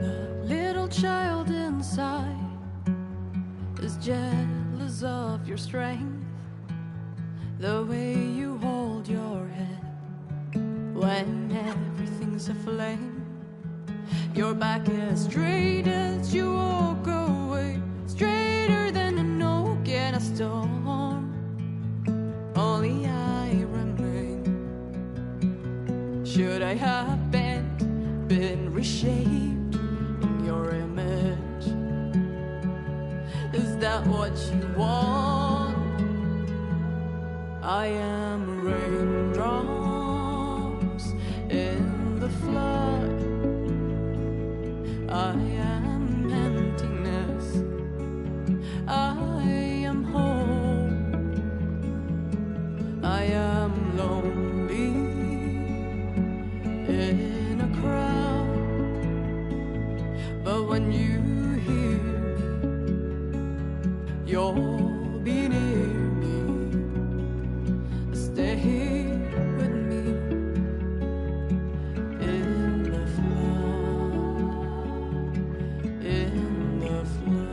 The little child inside is jealous of your strength, the way you hold your head when everything's aflame. Your back as straight as you walk away, straighter than an oak in a storm. Only I remain. Should I have been reshaped in your image? Is that what you want? I am raindrops in the flood, I am emptiness, I am home, I am lonely in a crowd, but when you hear me, you'll be near me. Stay with me in the flood, in the flood.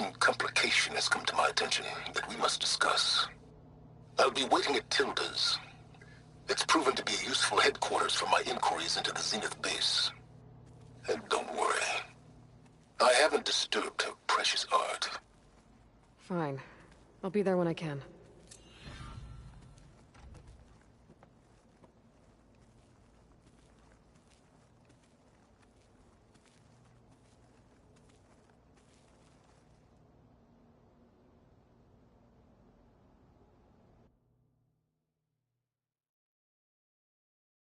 important complication has come to my attention that we must discuss. I'll be waiting at Tilda's. It's proven to be a useful headquarters for my inquiries into the Zenith base. And don't worry, I haven't disturbed her precious art. Fine. I'll be there when I can.